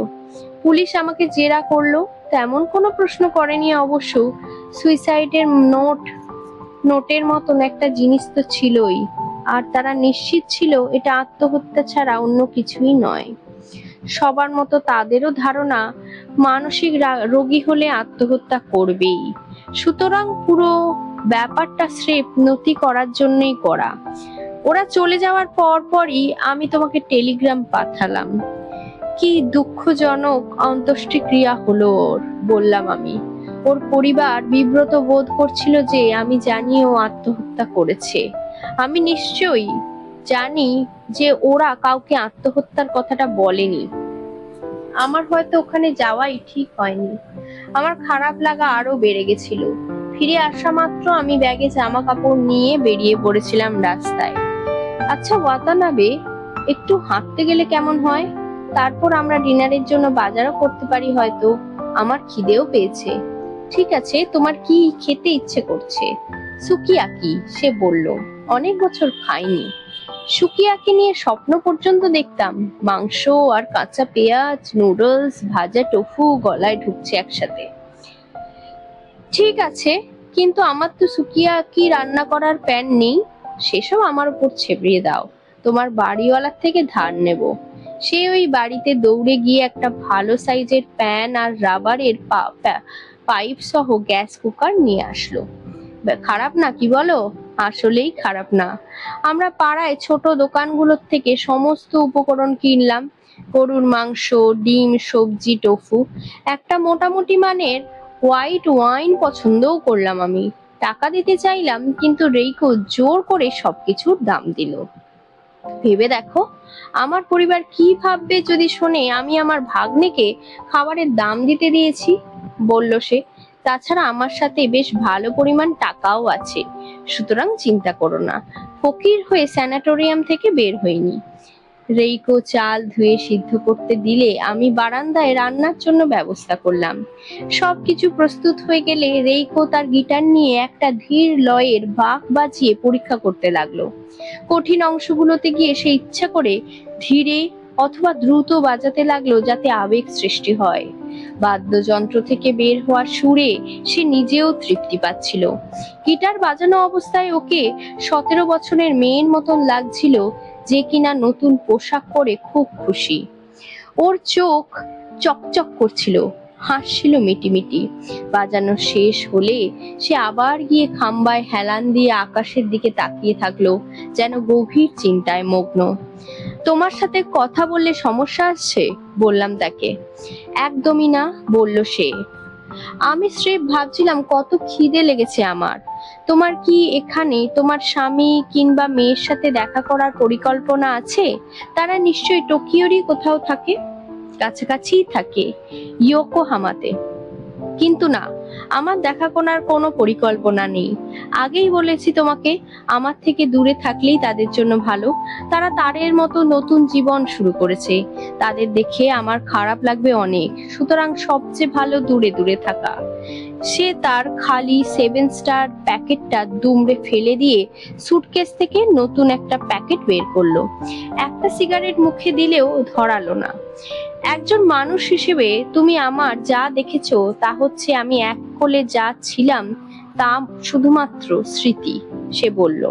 পুলিশ আমাকে জেরা করলো, তেমন কোনো প্রশ্ন করেনি অবশ্য। সুইসাইডের নোটের মতন একটা জিনিস তো ছিলই, আর তারা নিশ্চিত ছিল এটা আত্মহত্যা ছাড়া অন্য কিছুই নয়। সবার মতো তাদেরও ধারণা মানসিক রোগী হলে আত্মহত্যা করবেই। সুতরাং পুরো ব্যাপারটা স্রেফ নথি করার জন্যই করা। ওরা চলে যাওয়ার পরই আমি তোমাকে টেলিগ্রাম পাঠালাম। কি দুঃখজনক অন্ত্যেষ্টিক্রিয়া হলো ওর, বললাম আমি। ওর পরিবার বিব্রত বোধ করছিল যে আমি জানি ও আত্মহত্যা করেছে। আমি নিশ্চয়ই জানি যে ওরা কাউকে আত্মহত্যার কথাটা বলেনি। আমার হয়তো ওখানে যাওয়াই ঠিক হয়নি। আমার খারাপ লাগা আরো বেড়ে গেছিল। ফিরে আসা মাত্র আমি ব্যাগে জামা কাপড় নিয়ে বেরিয়ে পড়েছিলাম রাস্তায়। আচ্ছা ওয়াতানাবে, একটু হাঁটতে গেলে কেমন হয়? তারপর আমরা ডিনারের জন্য বাজারও করতে পারি হয়তো। আমার খিদেও পেয়েছে। ঠিক আছে, তোমার কি খেতে ইচ্ছে করছে? সুকিয়াকি, সে বলল। অনেক বছর খাইনি। সুকিয়াকি নিয়ে স্বপ্ন পর্যন্ত দেখতাম। মাংস আর কাঁচা পেঁয়াজ, নুডলস, ভাজা টোফু গলায় ঢুকছে একসাথে। ঠিক আছে, কিন্তু আমার তো সুকিয়াকি রান্না করার প্যান নেই। সেসব আমার উপর ছেড়িয়ে দাও, তোমার বাড়িওয়ালার থেকে ধার নেব। সে ওই বাড়িতে দৌড়ে গিয়ে একটা ভালো সাইজের প্যান আর রাবারের পাইপ সহ গ্যাস কুকার নিয়ে আসলো। খারাপ না, কি বলো? আসলেই খারাপ না। আমরা পাড়ায় ছোট দোকানগুলোর থেকে সমস্ত উপকরণ কিনলাম। গরুর মাংস, ডিম, সবজি, টোফু, একটা মোটামুটি মানের হোয়াইট ওয়াইন পছন্দও করলাম আমি। টাকা দিতে চাইলাম, কিন্তু রেইকো জোর করে সবকিছুর দাম দিল। ভেবে দেখো, আমার পরিবার কি ভাববে যদি শোনে আমি আমার ভাগ্নেকে খাবারের দাম দিতে দিয়েছি, বলল সে। তাছাড়া আমার সাথে বেশ ভালো পরিমাণ টাকাও আছে, সুতরাং চিন্তা করো না, ফকির হয়ে স্যানাটোরিয়াম থেকে বের হইনি। রেইকো চাল ধুয়ে সিদ্ধ করতে দিলে আমি বারান্দায় রান্নার জন্য ব্যবস্থা করলাম। সবকিছু প্রস্তুত হয়ে গেলে রেইকো তার গিটার নিয়ে একটা ধীর লয়ের বাঁক বাজিয়ে পরীক্ষা করতে লাগলো। কঠিন অংশগুলোতে গিয়ে সে ইচ্ছা করে ধীরে অথবা দ্রুত বাজাতে লাগলো, যাতে আবেগ সৃষ্টি হয়। বাদ্যযন্ত্র থেকে বের হওয়ার সুরে সে নিজেও তৃপ্তি পাচ্ছিল। গিটার বাজানো অবস্থায় ওকে 17 বছরের মেয়ের মতন লাগছিল, যে কিনা নতুন পোশাক পরে খুব খুশি। ওর চোখ চকচক করছিল, হাসছিল মিটিমিটি। বাজানো শেষ হলে সে আবার গিয়ে খাম্বায় হেলান দিয়ে আকাশের দিকে তাকিয়ে থাকলো, যেন গভীর চিন্তায় মগ্ন। তোমার সাথে কথা বললে সমস্যা আসছে, বললাম তাকে। একদমই না, বলল সে। আমি স্রেফ ভাবছিলাম কত খিদে লেগেছে আমার। তোমার কি এখানে তোমার স্বামী কিংবা মেয়ের সাথে দেখা করার পরিকল্পনা আছে? তারা নিশ্চয়ই টোকিওরই কোথাও থাকে, কাছাকাছিই থাকে, ইয়োকোহামাতে। কিন্তু না, আমার দেখা করার কোনো পরিকল্পনা নেই। আগেই বলেছি তোমাকে, আমার থেকে দূরে থাকলেই তাদের জন্য ভালো। তারা তারের মতো নতুন জীবন শুরু করেছে, তাদের দেখে আমার খারাপ লাগবে অনেক, সুতরাং সবচেয়ে ভালো দূরে দূরে থাকা। সে তার খালি 7 স্টার প্যাকেটটা দুমড়ে ফেলে দিয়ে সুটকেস থেকে নতুন একটা প্যাকেট বের করলো। একটা সিগারেট মুখে দিলেও ধরালো না। একজন মানুষ হিসেবে তুমি আমার যা দেখেছো তা হচ্ছে আমি এক কোলে যা ছিলাম তা শুধুমাত্র স্মৃতি, সে বলল।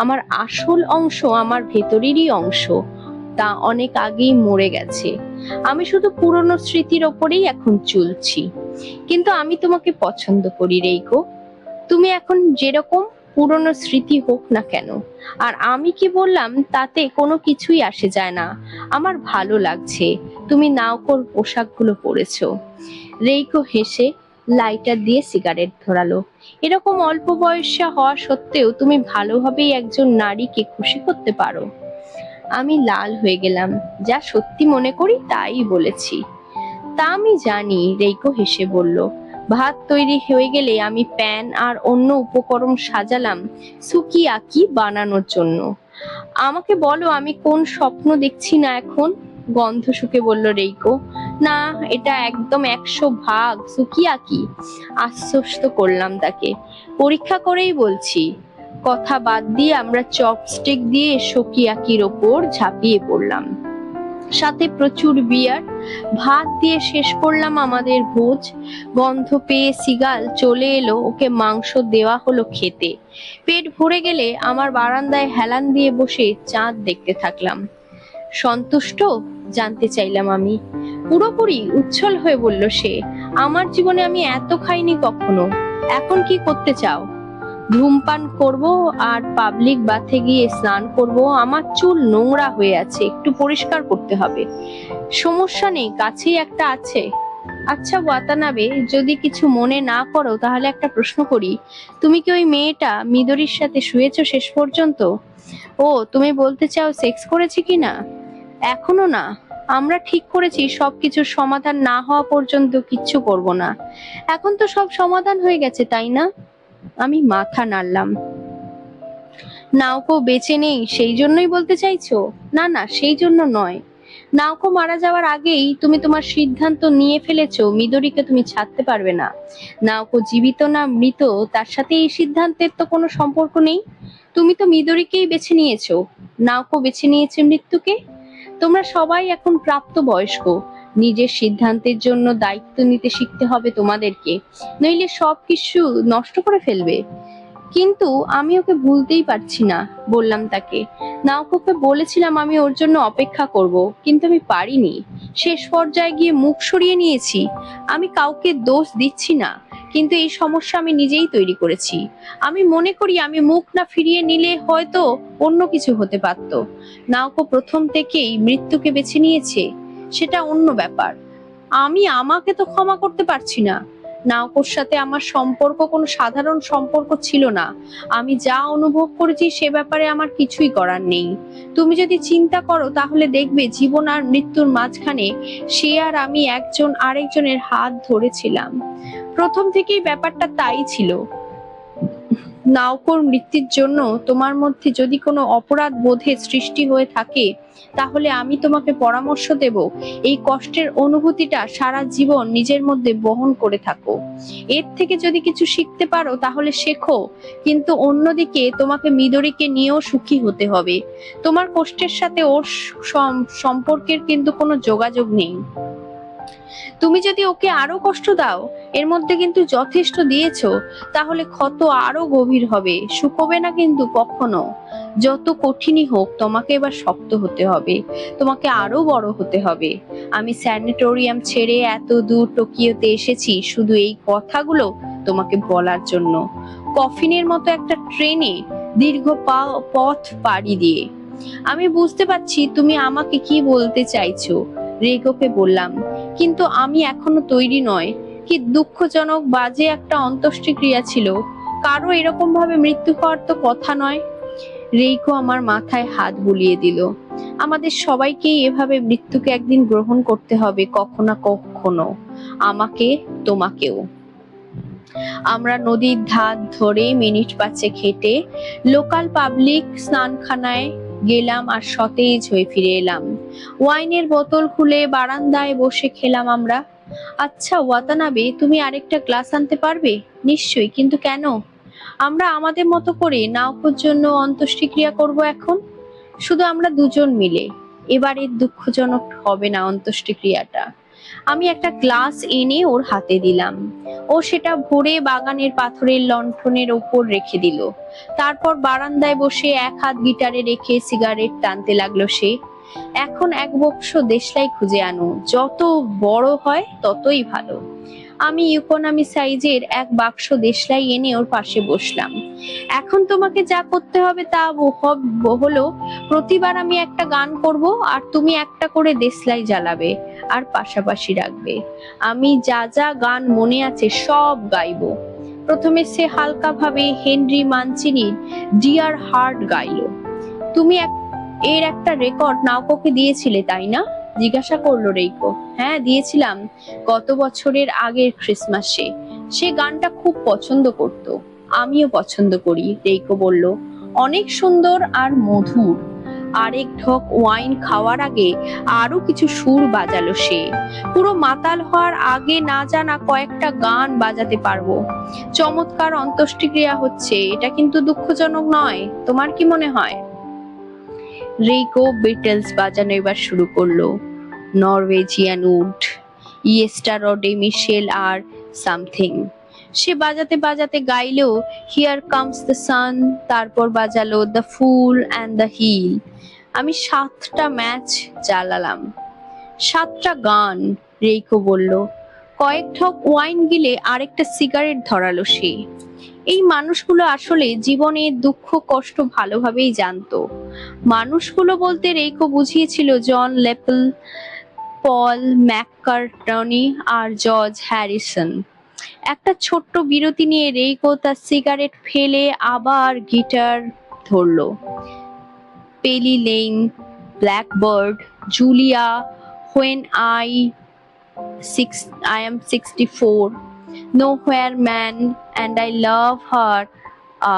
আমার আসল অংশ, আমার ভেতরেরই অংশ, তা অনেক আগেই মরে গেছে। আমি শুধু পুরনো স্মৃতির ওপরেই এখন চলছি। কিন্তু আমি তোমাকে পছন্দ করি রেইকো, তুমি এখন যেরকম, পুরনো স্মৃতি হোক না কেন। আর আমি কি বললাম তাতে কোনো কিছুই আসে যায় না। আমার ভালো লাগছে তুমি নাওকর পোশাকগুলো পরেছো। রেইকো হেসে লাইটার দিয়ে সিগারেট ধরালো। এরকম অল্প বয়সে হওয়া সত্ত্বেও তুমি ভালোভাবেই একজন নারীকে খুশি করতে পারো। আমি লাল হয়ে গেলাম, যা সত্যি মনে করি তাই বলেছি। তা আমি জানি, রেইকো হেসে বলল। ভাত তৈরি হয়ে গেলে আমি প্যান আর অন্য উপকরণ সাজালাম সুকিয়াকি বানানোর জন্য। আমাকে বলো আমি কোন স্বপ্ন দেখছি না এখন, গন্ধ শুকে বলল রেইকো। না, এটা একদম 100 ভাগ সুকিয়াকি, আশ্বস্ত করলাম তাকে। পরীক্ষা করেই বলছি। কথা বাদ দিয়ে আমরা চপস্টিক দিয়ে সুকিয়াকির ওপর ঝাঁপিয়ে পড়লাম, সাথে প্রচুর বিয়ার। ভাত দিয়ে শেষ করলাম আমাদের ভোজ। গন্ধ পেয়ে সিগাল চলে এলো, ওকে মাংস দেওয়া হলো খেতে। পেট ভরে গেলে আমার বারান্দায় হেলান দিয়ে বসে চাঁদ দেখতে থাকলাম। সন্তুষ্ট, জানতে চাইলাম আমি। পুরোপুরি, উচ্ছল হয়ে বলল সে। আমার জীবনে আমি এত খাইনি কখনো। এখন কি করতে চাও? ধূমপান করব আর পাবলিক বাথে গিয়ে স্নান করব। আমার চুল নোংরা হয়ে আছে, একটু পরিষ্কার করতে হবে। সমস্যা নেই, কাছেই একটা আছে। আচ্ছা ওয়াতানাবে, যদি কিছু মনে না করো তাহলে একটা প্রশ্ন করি। তুমি কি ওই মেয়েটা মিদরির সাথে শুয়েছো শেষ পর্যন্ত? ও, তুমি বলতে চাও সেক্স করেছি কিনা? এখনো না। আমরা ঠিক করেছি সবকিছুর সমাধান না হওয়া পর্যন্ত কিচ্ছু করব না। এখন তো সব সমাধান হয়ে গেছে, তাই না? আমি মাথা নাড়লাম। নাওকো বেঁচে নেই সেই জন্যই বলতে চাইছো? না না, সেই জন্য নয়। নাওকো মারা যাওয়ার আগেই তুমি তোমার সিদ্ধান্ত নিয়ে ফেলেছো মিদরিকে তুমি ছাড়তে পারবে না। নাওকো জীবিত না মৃত তার সাথে এই সিদ্ধান্তের তো কোনো সম্পর্ক নেই। তুমি তো মিদরিকেই বেছে নিয়েছো, নাওকো বেছে নিয়েছে মৃত্যুকে। তোমরা সবাই এখন প্রাপ্ত বয়স্ক, নিজের সিদ্ধান্তের জন্য দায়িত্ব নিতে শিখতে হবে তোমাদেরকে, নইলে সবকিছু নষ্ট করে ফেলবে। কিন্তু আমি ওকে ভুলতেই পারছি না, বললাম তাকে। নাওকোকে বলেছিলাম আমি ওর জন্য অপেক্ষা করব, কিন্তু আমি পারিনি। শেষ পর্যায়ে গিয়ে মুখ সরিয়ে নিয়েছি। আমি কাউকে দোষ দিচ্ছি না, কিন্তু এই সমস্যা আমি নিজেই তৈরি করেছি। আমি মনে করি আমি মুখ না ফিরিয়ে নিলে হয়তো অন্য কিছু হতে পারত। নাওকো প্রথম থেকেই মৃত্যুকে বেছে নিয়েছে। সেটা অন্য ব্যাপার। আমি আমাকে তো ক্ষমা করতে পারছি না। নাওকোর সাথে আমার সম্পর্ক কোনো সাধারণ সম্পর্ক ছিল না। আমি যা অনুভব করেছি সে ব্যাপারে আমার কিছুই করার নেই। তুমি যদি চিন্তা করো তাহলে দেখবে জীবন আর মৃত্যুর মাঝখানে সে আর আমি একজন আরেকজনের হাত ধরেছিলাম। প্রথম থেকেই ব্যাপারটা তাই ছিল। নাওকোর মৃত্যুর জন্য তোমার মধ্যে যদি কোনো অপরাধ বোধের সৃষ্টি হয়ে থাকে, তাহলে আমি তোমাকে পরামর্শ দেব এই কষ্টের অনুভূতিটা সারা জীবন নিজের মধ্যে বহন করে থাকো। এর থেকে যদি কিছু শিখতে পারো তাহলে শেখো, কিন্তু অন্যদিকে তোমাকে মিদরিকে নিয়েও সুখী হতে হবে। তোমার কষ্টের সাথে ওর সম্পর্কের কিন্তু কোনো যোগাযোগ নেই। তুমি যদি ওকে আরো কষ্ট দাও, এর মধ্যে কিন্তু যথেষ্ট দিয়েছো, তাহলে ক্ষত আরো গভীর হবে, শুকোবে না কিন্তু কখনো। যত কঠিনই হোক তোমাকে এবার শক্ত হতে হবে, তোমাকে আরো বড় হতে হবে। আমি স্যানিটোরিয়াম ছেড়ে এত দূর টোকিওতে এসেছি শুধু এই কথাগুলো তোমাকে বলার জন্য। কফিনের মতো একটা ট্রেনে দীর্ঘ পথ পাড়ি দিয়ে। আমি বুঝতে পারছি তুমি আমাকে কি বলতে চাইছো, রেইকোকে বললাম, কিন্তু আমি এখনো তৈরি নয়। কি দুঃখজনক বাজে একটা অন্ত্যেষ্টিক্রিয়া ছিল। কারো এরকম ভাবে মৃত্যু হওয়ার তো কথা নয়। রেইকো আমার মাথায় হাত বুলিয়ে দিল। আমাদের সবাইকেই এভাবে মৃত্যুকে একদিন গ্রহণ করতে হবে, কখনো না কখনো, আমাকে, তোমাকেও। আমরা নদীর ধার ধরে মিনিট পাঁচেক হেঁটে লোকাল পাবলিক স্নানখানায় গেলাম আর সতেজ হয়ে ফিরে এলাম। ওয়াইনের বোতল খুলে বারান্দায় বসে খেলাম আমরা। আচ্ছা ওয়াতানাবে, তুমি আরেকটা গ্লাস আনতে পারবে? নিশ্চয়ই, কিন্তু কেন? আমরা আমাদের মতো করে নাওকোর জন্য অন্ত্যেষ্টিক্রিয়া করব এখন, শুধু আমরা দুজন মিলে। এবারে দুঃখজনক হবে না অন্ত্যেষ্টিক্রিয়াটা। আমি একটা গ্লাস এনে ওর হাতে দিলাম। ও সেটা ভরে বাগানের পাথরের লণ্ঠনের ওপর রেখে দিল। তারপর বারান্দায় বসে এক হাত গিটারে রেখে সিগারেট টানতে লাগলো সে। এখন এক বাক্স দেশলাই খুঁজে আনো, যত বড় হয় ততই ভালো। আমি ইকোনমি সাইজের এক বাক্স দেশলাই এনে ওর পাশে বসলাম। এখন তোমাকে যা করতে হবে তা হলো, প্রতিবার আমি একটা গান করব আর তুমি একটা করে দেশলাই জ্বালাবে আর পাশাপাশি রাখবে। আমি যা যা গান মনে আছে সব গাইবো। প্রথমে সে হালকা ভাবে হেনরি মানচিনির ডিয়ার হার্ট গাইলো। তুমি এর একটা রেকর্ড নাওকোকে দিয়েছিলে তাই না? জিজ্ঞাসা করলো রেইকো। হ্যাঁ দিয়েছিলাম, গত বছরের আগের ক্রিসমাসে। সে গানটা খুব পছন্দ করত। আমিও পছন্দ করি, রেইকো বলল। অনেক সুন্দর আর মধুর। আরেক ঢোক ওয়াইন খাওয়ার আগে আরো কিছু সুর বাজালো সে। পুরো মাতাল হওয়ার আগে না জানা কয়েকটা গান বাজাতে পারবো। চমৎকার অন্ত্যেষ্টিক্রিয়া হচ্ছে, এটা কিন্তু দুঃখজনক নয়, তোমার কি মনে হয়? রেইকো বিটলস বাজানো এবার শুরু করলো। নরওয়েজিয়ান উড, ইয়েস্টারডে মিশেল আর সামথিং। সে বাজাতে বাজাতে গাইলো হিয়ার কামস দ্য সান, তারপর বাজালো the fool and the hill. আমি 7টা ম্যাচ জ্বালালাম। 7টা গান, রেইকো বলল। কয়েক ঢোক ওয়াইন গিলে আরেকটা সিগারেট ধরালো সে। এই মানুষগুলো আসলে জীবনের দুঃখ কষ্ট ভালোভাবেই জানতো। মানুষগুলো বলতে রেইকো বুঝিয়েছিল জন লেপল, পল ম্যাককার্টনি আর জর্জ হ্যারিসন। একটা ছোট্ট বিরতি নিয়ে রেইকো তার সিগারেট ফেলে আবার গিটার ধরলো। Penny Lane, Blackbird, Julia, when I am 64, Nowhere Man, and I Love Her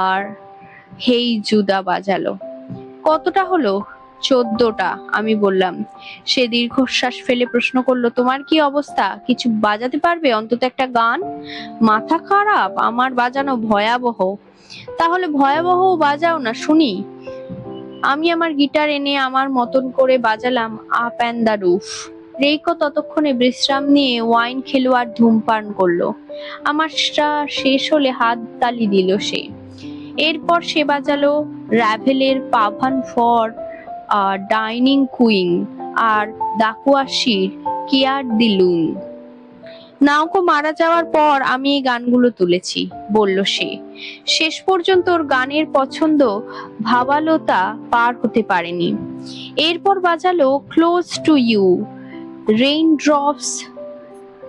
আর হেই জুদা বাজালো। কতটা হলো? 14টা, আমি বললাম। সে দীর্ঘশ্বাস ফেলে প্রশ্ন করলো, তোমার কি অবস্থা? কিছু বাজাতে পারবে, অন্তত একটা গান? মাথা খারাপ? আমার বাজানো ভয়াবহ। তাহলে ভয়াবহ বাজাও না শুনি। আমি আমার গিটার এনে আমার মতন করে বাজালাম আপ অ্যান্ড দ্য রুফ। রেইকো ততক্ষণে বিশ্রাম নিয়ে ওয়াইন খেলো আর ধূমপান করলো। আমার শেষ হলে হাত তালি দিল সে। এরপর সে বাজালো রাভেলের পাভান ফর ডাইনিং কুইন আর দাকুয়াশির কেয়ার দি লুন। নাওকো মারা যাওয়ার পর আমি এই গানগুলো তুলেছি, বলল সে। শেষ পর্যন্ত ওর গানের পছন্দ ভাবালোতা পার হতে পারেনি। এরপর বাজালো close to you, Raindrops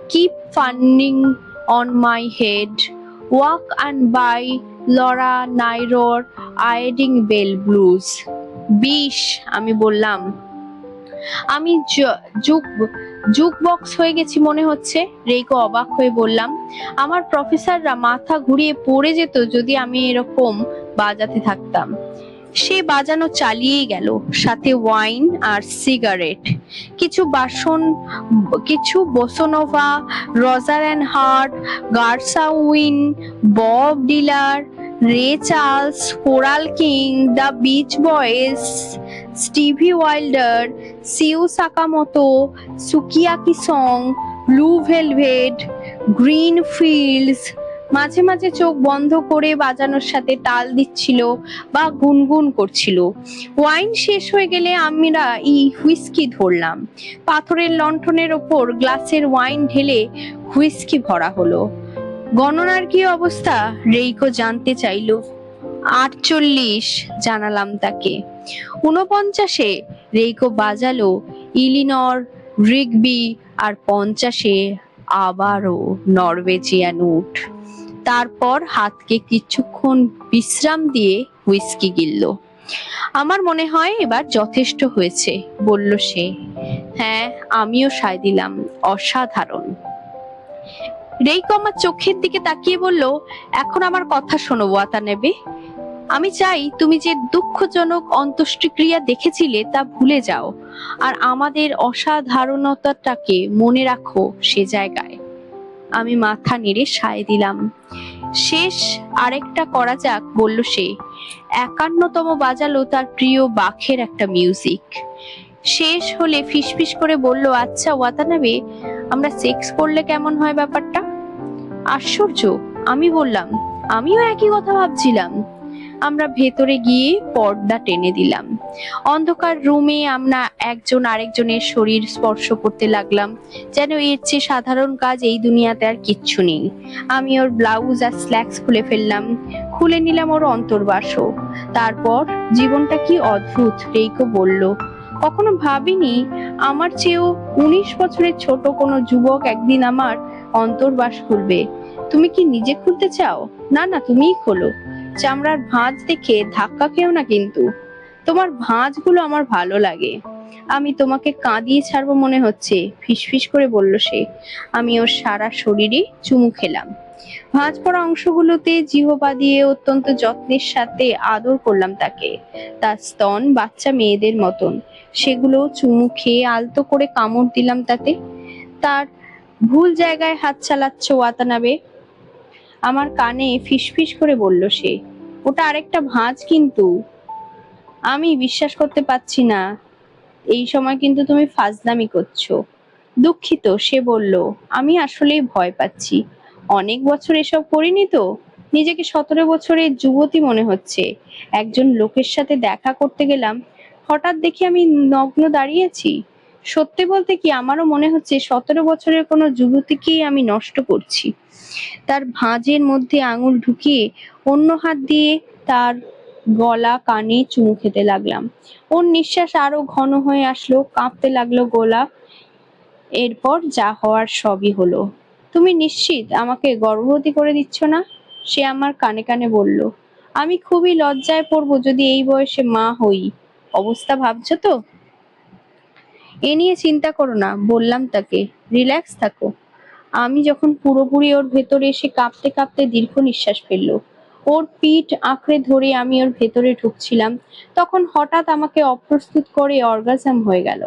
keep falling on my head. Walk and by Laura Nairor Ironing Bell Blues. বিষ, আমি বললাম। আমি জুকবক্স হয়ে গেছি মনে হচ্ছে। রেইকো অবাক হয়ে বললাম, আমার প্রফেসররা মাথা ঘুরিয়ে পড়ে যেত যদি আমি এরকম বাজাতে থাকতাম। সে বাজানো চালিয়েই গেল, সাথে ওয়াইন আর সিগারেট। কিছু bossa nova, Roger and Hart, Gershwin, Bob Dylan, Ray Charles, Carole King, the Beach Boys, Stevie Wonder, Kyu Sakamoto, Sukiyaki song, blue velvet, green fields. মাঝে মাঝে চোখ বন্ধ করে বাজানোর সাথে তাল দিচ্ছিল বা গুনগুন করছিল। ওয়াইন শেষ হয়ে গেলে আমরা হুইস্কি ধরলাম। পাথরের লণ্ঠনের ওপর গ্লাসের ওয়াইন ঢেলে হুইস্কি ভরা হলো। গণনার কি অবস্থা? রেইকো জানতে চাইলো। 48, জানালাম তাকে। 49-এ রেইকো বাজালো ইলিনর, রিগবি, আর 50-এ আবারও নরওয়েজিয়ান উড। তারপর হাতকে কিছুক্ষণ বিশ্রাম দিয়ে হুইস্কি গিলল। আমার মনে হয় এবার যথেষ্ট হয়েছে, বলল সে। হ্যাঁ, আমিও সায় দিলাম। অসাধারণ। রেইকো আমার চোখের দিকে তাকিয়ে বলল, এখন আমার কথা শোনো ওয়াতানাবে। আমি চাই তুমি যে দুঃখজনক অন্ত্যেষ্টিক্রিয়া দেখেছিলে তা ভুলে যাও, আর আমাদের অসাধারণতাটাকে মনে রাখো সে জায়গায়। আমি মাথা নেড়ে সায় দিলাম। শেষ আরেকটা করা যাক, বলল সে। 51তম বাজালো তার প্রিয় বাখের একটা মিউজিক। শেষ হলে ফিসফিস করে বলল, আচ্ছা ওয়াতানাবে, আমরা সেক্স করলে কেমন হয় ব্যাপারটা? আশ্চর্য, আমি বললাম। আমিও একই কথা ভাবছিলাম। আমরা ভেতরে গিয়ে পর্দা টেনে দিলাম। অন্ধকার রুমে আমরা একজন আরেকজনের শরীর স্পর্শ করতে লাগলাম, যেন এর চেয়ে সাধারণ কাজ এই দুনিয়াতে আর কিচ্ছু নেই। আমি ওর ব্লাউজ আর স্ল্যাক্স খুলে ফেললাম, খুলে নিলাম ওর অন্তর্বাসও। তারপর জীবনটা কি অদ্ভুত, রেইকো বলল। কখনো ভাবিনি আমার চেয়েও 19 বছরের ছোট কোনো যুবক একদিন আমার অন্তর্বাস খুলবে। তুমি কি নিজে খুলতে চাও? না না, তুমিই খোলো। চামড়ার ভাঁজ দেখে ধাক্কা খেও না কিন্তু। তোমার ভাঁজগুলো আমার ভালো লাগে। আমি তোমাকে কাঁদিয়ে ছাড়বো মনে হচ্ছে, ফিসফিস করে বলল সে। আমি ওর সারা শরীরে চুমু খেলাম। ভাঁজ পড়া অংশগুলোতে জিহ্বা দিয়ে অত্যন্ত যত্নের সাথে আদর করলাম তাকে। তার স্তন বাচ্চা মেয়েদের মতন, সেগুলো চুমু খেয়ে আলতো করে কামড় দিলাম তাতে। তার ভুল জায়গায় হাত চালাচ্ছ ওয়াতানাবে, আমার কানে ফিসফিস করে বলল সে। ওটা আরেকটা ভাঁজ কিন্তু। আমি বিশ্বাস করতে পারছি না, এই সময় কিন্তু তুমি ফাজলামি করছো। দুঃখিত, সে বলল। আমি আসলেই ভয় পাচ্ছি। অনেক বছর এসব করিনি তো, নিজেকে 17 বছরের যুবতী মনে হচ্ছে। একজন লোকের সাথে দেখা করতে গেলাম, হঠাৎ দেখি আমি নগ্ন দাঁড়িয়েছি। সত্যি বলতে কি, আমারও মনে হচ্ছে 17 বছরের কোনো যুবতীকেই আমি নষ্ট করছি। তার ভাঁজের মধ্যে আঙুল ঢুকিয়ে অন্য হাত দিয়ে তার গলা কানে চুমু খেতে লাগলাম। ওর নিঃশ্বাস আরো ঘন হয়ে আসলো, কাঁপতে লাগলো গলা। এরপর যা হওয়ার সবই হলো। তুমি নিশ্চিত আমাকে গর্ভবতী করে দিচ্ছ না? সে আমার কানে কানে বলল। আমি খুবই লজ্জায় পড়বো যদি এই বয়সে মা হই। অবস্থা ভাবছো তো? এ নিয়ে চিন্তা করো না, বললাম তাকে। রিল্যাক্স থাকো। আমি যখন পুরোপুরি ওর ভেতরে এসে কাঁপতে কাঁপতে দীর্ঘ নিঃশ্বাস ফেললো, ওর পিঠ আঁকড়ে ধরে আমি ওর ভেতরে ঢুকছিলাম, তখন হঠাৎ আমাকে অপ্রস্তুত করে অর্গাজম হয়ে গেল।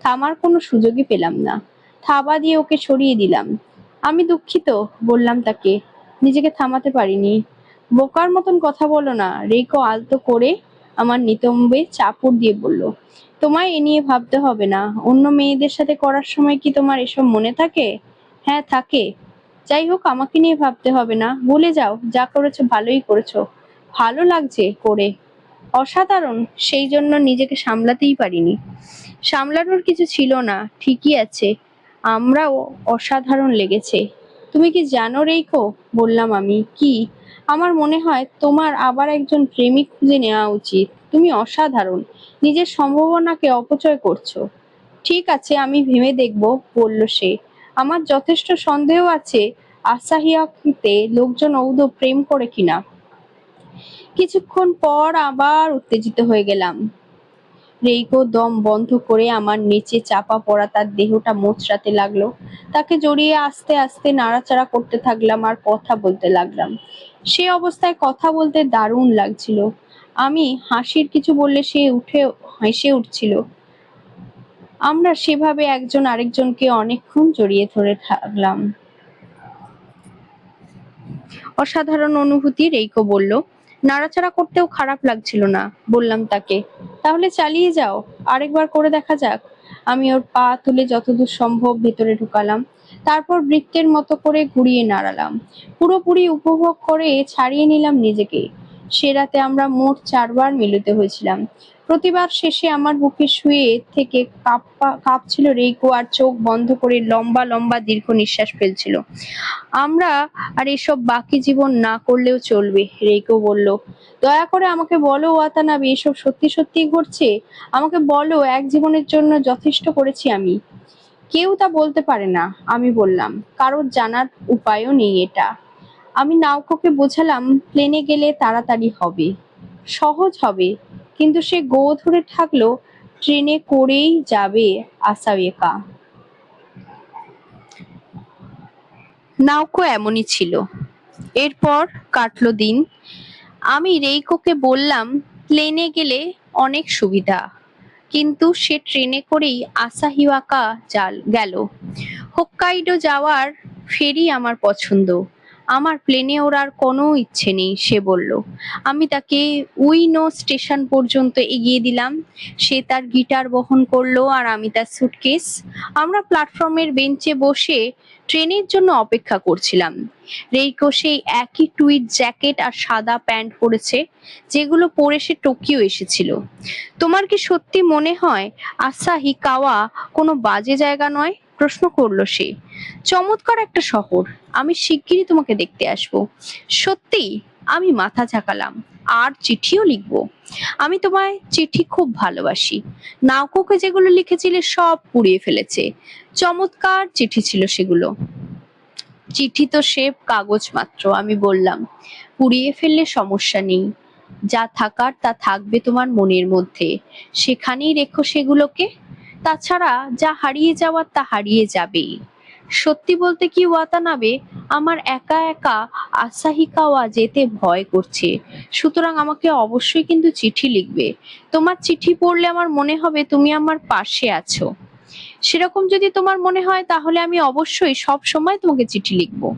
থামার কোনো সুযোগই পেলাম না। থাবা দিয়ে ওকে সরিয়ে দিলাম। আমি দুঃখিত, বললাম তাকে। নিজেকে থামাতে পারিনি। বোকার মতন কথা বলো না, রেইকো আলতো করে আমার নিতম্বে চাপড় দিয়ে বলল। তোমায় এ নিয়ে ভাবতে হবে না। অন্য মেয়েদের সাথে করার সময় কি তোমার এসব মনে থাকে? হ্যাঁ থাকে। যাই হোক, আমাকে নিয়ে ভাবতে হবে না। ভুলে যাও, যা করেছো ভালোই করেছো। ভালো লাগছে করে। অসাধারণ, সেই জন্য নিজেকে সামলাতেই পারিনি। সামলানোর কিছু ছিল না, ঠিকই আছে। আমরাও অসাধারণ লেগেছে। তুমি কি জানো রেইকো, বললাম আমি। কি? আমার মনে হয় তোমার আবার একজন প্রেমিক খুঁজে নেওয়া উচিত। তুমি অসাধারণ, নিজের সম্ভাবনাকে অপচয় করছো। ঠিক আছে, আমি ভেবে দেখব, বলল সে। আমার যথেষ্ট সন্দেহ আছে আসাহিয়াকিতে লোকজন ঔধ প্রেম করে কিনা। কিছুক্ষণ পর আবার উত্তেজিত হয়ে গেলাম। রেইকো দম বন্ধ করে আমার নিচে চাপা পড়া তার দেহটা মোচড়াতে লাগলো। তাকে জড়িয়ে আস্তে আস্তে নাড়াচাড়া করতে থাকলাম আর কথা বলতে লাগলাম। সে অবস্থায় কথা বলতে দারুণ লাগছিল। আমি হাসির কিছু বললে সে উঠে হেসে উঠছিল। আমরা সেভাবে একজন আরেকজনকে অনেকক্ষণ জড়িয়ে ধরে থাকলাম। অসাধারণ অনুভূতি, রেইকো বলল। নাড়াচাড়া করতেও খারাপ লাগছিল না। বললাম তাকে, তাহলে চালিয়ে যাও, আরেকবার করে দেখা যাক। আমি ওর পা তুলে যতদূর সম্ভব ভেতরে ঢুকালাম, তারপর বৃত্তের মতো করে ঘুরিয়ে নাড়ালাম। পুরোপুরি উপভোগ করে ছাড়িয়ে নিলাম নিজেকে। সে রাতে আমরা মোট 4 বার মিলিত হয়েছিলাম। প্রতিবার শেষে আমার বুকে শুয়ে থেকে কাঁপছিল রেইকো আর চোখ বন্ধ করে লম্বা লম্বা দীর্ঘ নিঃশ্বাস ফেলছিল। আমরা আর এসব বাকি জীবন না করলেও চলবে, রেইকো বলল। দয়া করে আমাকে বলো ওয়াতানাবে, এসব সত্যি সত্যি ঘটছে? আমাকে বলো, এক জীবনের জন্য যথেষ্ট করেছি আমি। কেউ তা বলতে পারে না, আমি বললাম। কারোর জানার উপায়ও নেই এটা। আমি নাওকোকে বোঝালাম, প্লেনে গেলে তাড়াতাড়ি হবে, সহজ হবে। কিন্তু সে গো ধরে থাকলো, ট্রেনে করেই যাবে আসাওয়েকা। নাওকো এমনই ছিল। এরপর কাটলো দিন। আমি রেইকোকে বললাম, প্লেনে গেলে অনেক সুবিধা, কিন্তু সে ট্রেনে করেই আসাহিওয়াকা গেল। হোক্কাইডো যাওয়ার ফেরি আমার পছন্দ, আমার প্লেনে ওড়ার কোনো ইচ্ছে নেই, সে বলল। আমি তাকে উইনো স্টেশন পর্যন্ত এগিয়ে দিলাম। সে তার গিটার বহন করলো আর আমি তার সুটকেস। আমরা প্ল্যাটফর্মের বেঞ্চে বসে ট্রেনের জন্য অপেক্ষা করছিলাম। রেইকো সেই একই টুইড জ্যাকেট আর সাদা প্যান্ট পরেছে, যেগুলো পরে সে টোকিও এসেছিল। তোমার কি সত্যি মনে হয় আসাহিকাওয়া কোনো বাজে জায়গা নয়? প্রশ্ন করলো সে। চমৎকার একটা শহর, আমি শিগগিরই তোমাকে দেখতে আসবো। সত্যি? আমি মাথা ঝাঁকালাম। আর চিঠিও লিখবো। আমি তোমায় চিঠি খুব ভালোবাসি। নাওকোকে যেগুলো লিখেছিলে সব পুড়িয়ে ফেলেছে। চমৎকার চিঠি ছিল সেগুলো। চিঠি তো শেপ কাগজ মাত্র, আমি বললাম। পুড়িয়ে ফেললে সমস্যা নেই, যা থাকার তা থাকবে তোমার মনের মধ্যে, সেখানেই রেখো সেগুলোকে। তাছাড়া যা হারিয়ে যাওয়ার তা হারিয়ে যাবেই। সত্যি বলতে কি ওয়াতানাবে, আমার একা একা আসাহিকাওয়া যেতে ভয় করছে। সুতরাং আমাকে অবশ্যই কিন্তু চিঠি লিখবে। তোমার চিঠি পড়লে আমার মনে হবে তুমি আমার পাশে আছো। সেরকম যদি তোমার মনে হয় তাহলে আমি অবশ্যই সব সময় তোমাকে চিঠি লিখবো।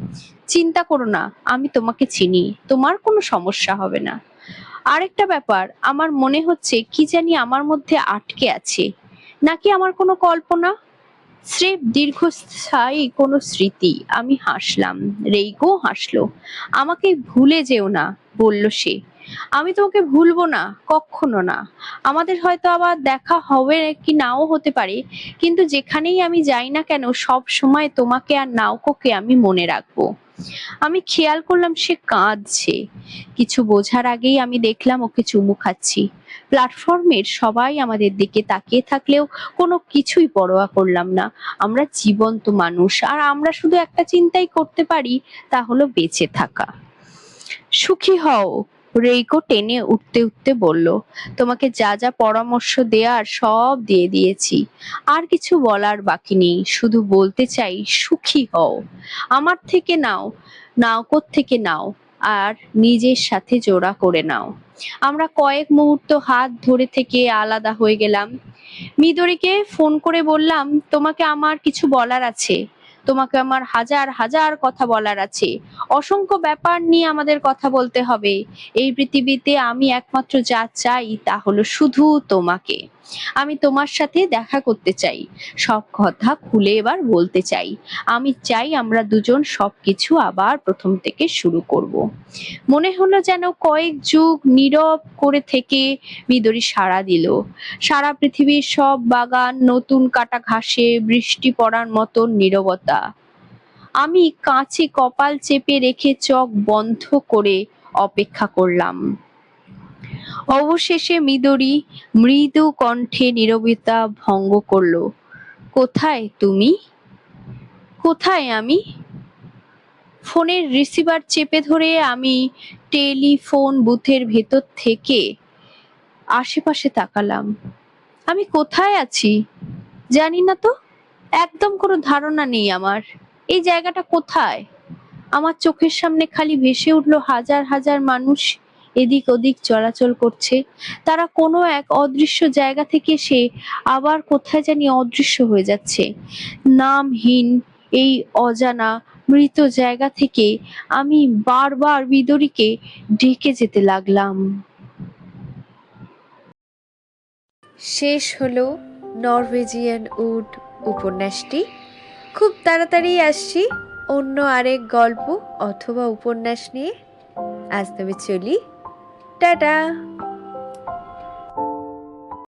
চিন্তা করো না, আমি তোমাকে চিনি, তোমার কোনো সমস্যা হবে না। আরেকটা ব্যাপার, আমার মনে হচ্ছে কি জানি আমার মধ্যে আটকে আছে, নাকি আমার কোনো কল্পনা, স্রেফ দীর্ঘস্থায়ী কোনো স্মৃতি। আমি হাসলাম, রেইকো হাসলো। আমাকে ভুলে যেও না, বলল সে। আমি তোমাকে ভুলবো না, কখনো না। আমাদের হয়তো আবার দেখা হবে কি নাও হতে পারে, কিন্তু যেখানেই আমি যাই না কেন সব সময় তোমাকে আর নাওকোকে আমি মনে রাখবো। আমি খেয়াল করলাম সে কাঁদছে। কিছু বোঝার আগেই আমি দেখলাম ওকে চুমু খাচ্ছি। প্ল্যাটফর্মের সবাই আমাদের দিকে তাকিয়ে থাকলেও কোনো কিছুই পরোয়া করলাম না। আমরা জীবন্ত মানুষ, আর আমরা শুধু একটা চিন্তাই করতে পারি, তা হলো বেঁচে থাকা। সুখী হও, রেইকো টেনে উঠতে উঠতে বলল। তোমাকে যা যা পরামর্শ দেয়ার সব দিয়ে দিয়েছি, আর কিছু বলার বাকি নেই। শুধু বলতে চাই, সুখী হও। আমার থেকে নাও, নাওকোর থেকে নাও, আর নিজের সাথে জোড়া করে নাও। আমরা কয়েক মুহূর্ত হাত ধরে থেকে আলাদা হয়ে গেলাম। মিদরিকে ফোন করে বললাম, তোমাকে আমার কিছু বলার আছে। তোমাকে আমার হাজার হাজার কথা বলার আছে। অসংখ্য ব্যাপার নিয়ে আমাদের কথা বলতে হবে। এই পৃথিবীতে আমি একমাত্র যা চাই তা হলো শুধু তোমাকে। আমি তোমার সাথে দেখা করতে চাই, সব কথা খুলে এবার বলতে চাই। আমি চাই আমরা দুজন সবকিছু আবার প্রথম থেকে শুরু করব। মনে হলো যেন কয়েক যুগ নীরব করে থেকে মিদরি সাড়া দিল। সারা পৃথিবীর সব বাগান নতুন কাটা ঘাসে বৃষ্টি পড়ার মতো নীরবতা। আমি কাঁচে কপাল চেপে রেখে চোখ বন্ধ করে অপেক্ষা করলাম। অবশেষে মিদরি মৃদু কণ্ঠে নীরবতা ভঙ্গ করলো। কোথায় তুমি? কোথায় আমি? ফোনের রিসিভার চেপে ধরে আমি টেলিফোন বুথের ভেতর থেকে আশেপাশে তাকালাম। আমি কোথায় আছি? জানি না তো। একদম কোনো ধারণা নেই আমার। এই জায়গাটা কোথায়? আমার চোখের সামনে খালি ভেসে উঠল হাজার হাজার মানুষ এদিক ওদিক চলাচল করছে। তারা কোনো এক অদৃশ্য জায়গা থেকে এসে আবার কোথায় জানি অদৃশ্য হয়ে যাচ্ছে। নামহীন এই অজানা মৃত জায়গা থেকে আমি বারবার বিদরীকে ডেকে যেতে লাগলাম। শেষ হলো নরওয়েজিয়ান উড উপন্যাসটি। খুব তাড়াতাড়ি আসছি অন্য আরেক গল্প অথবা উপন্যাস নিয়ে। আজ তবে চলি, টাটা।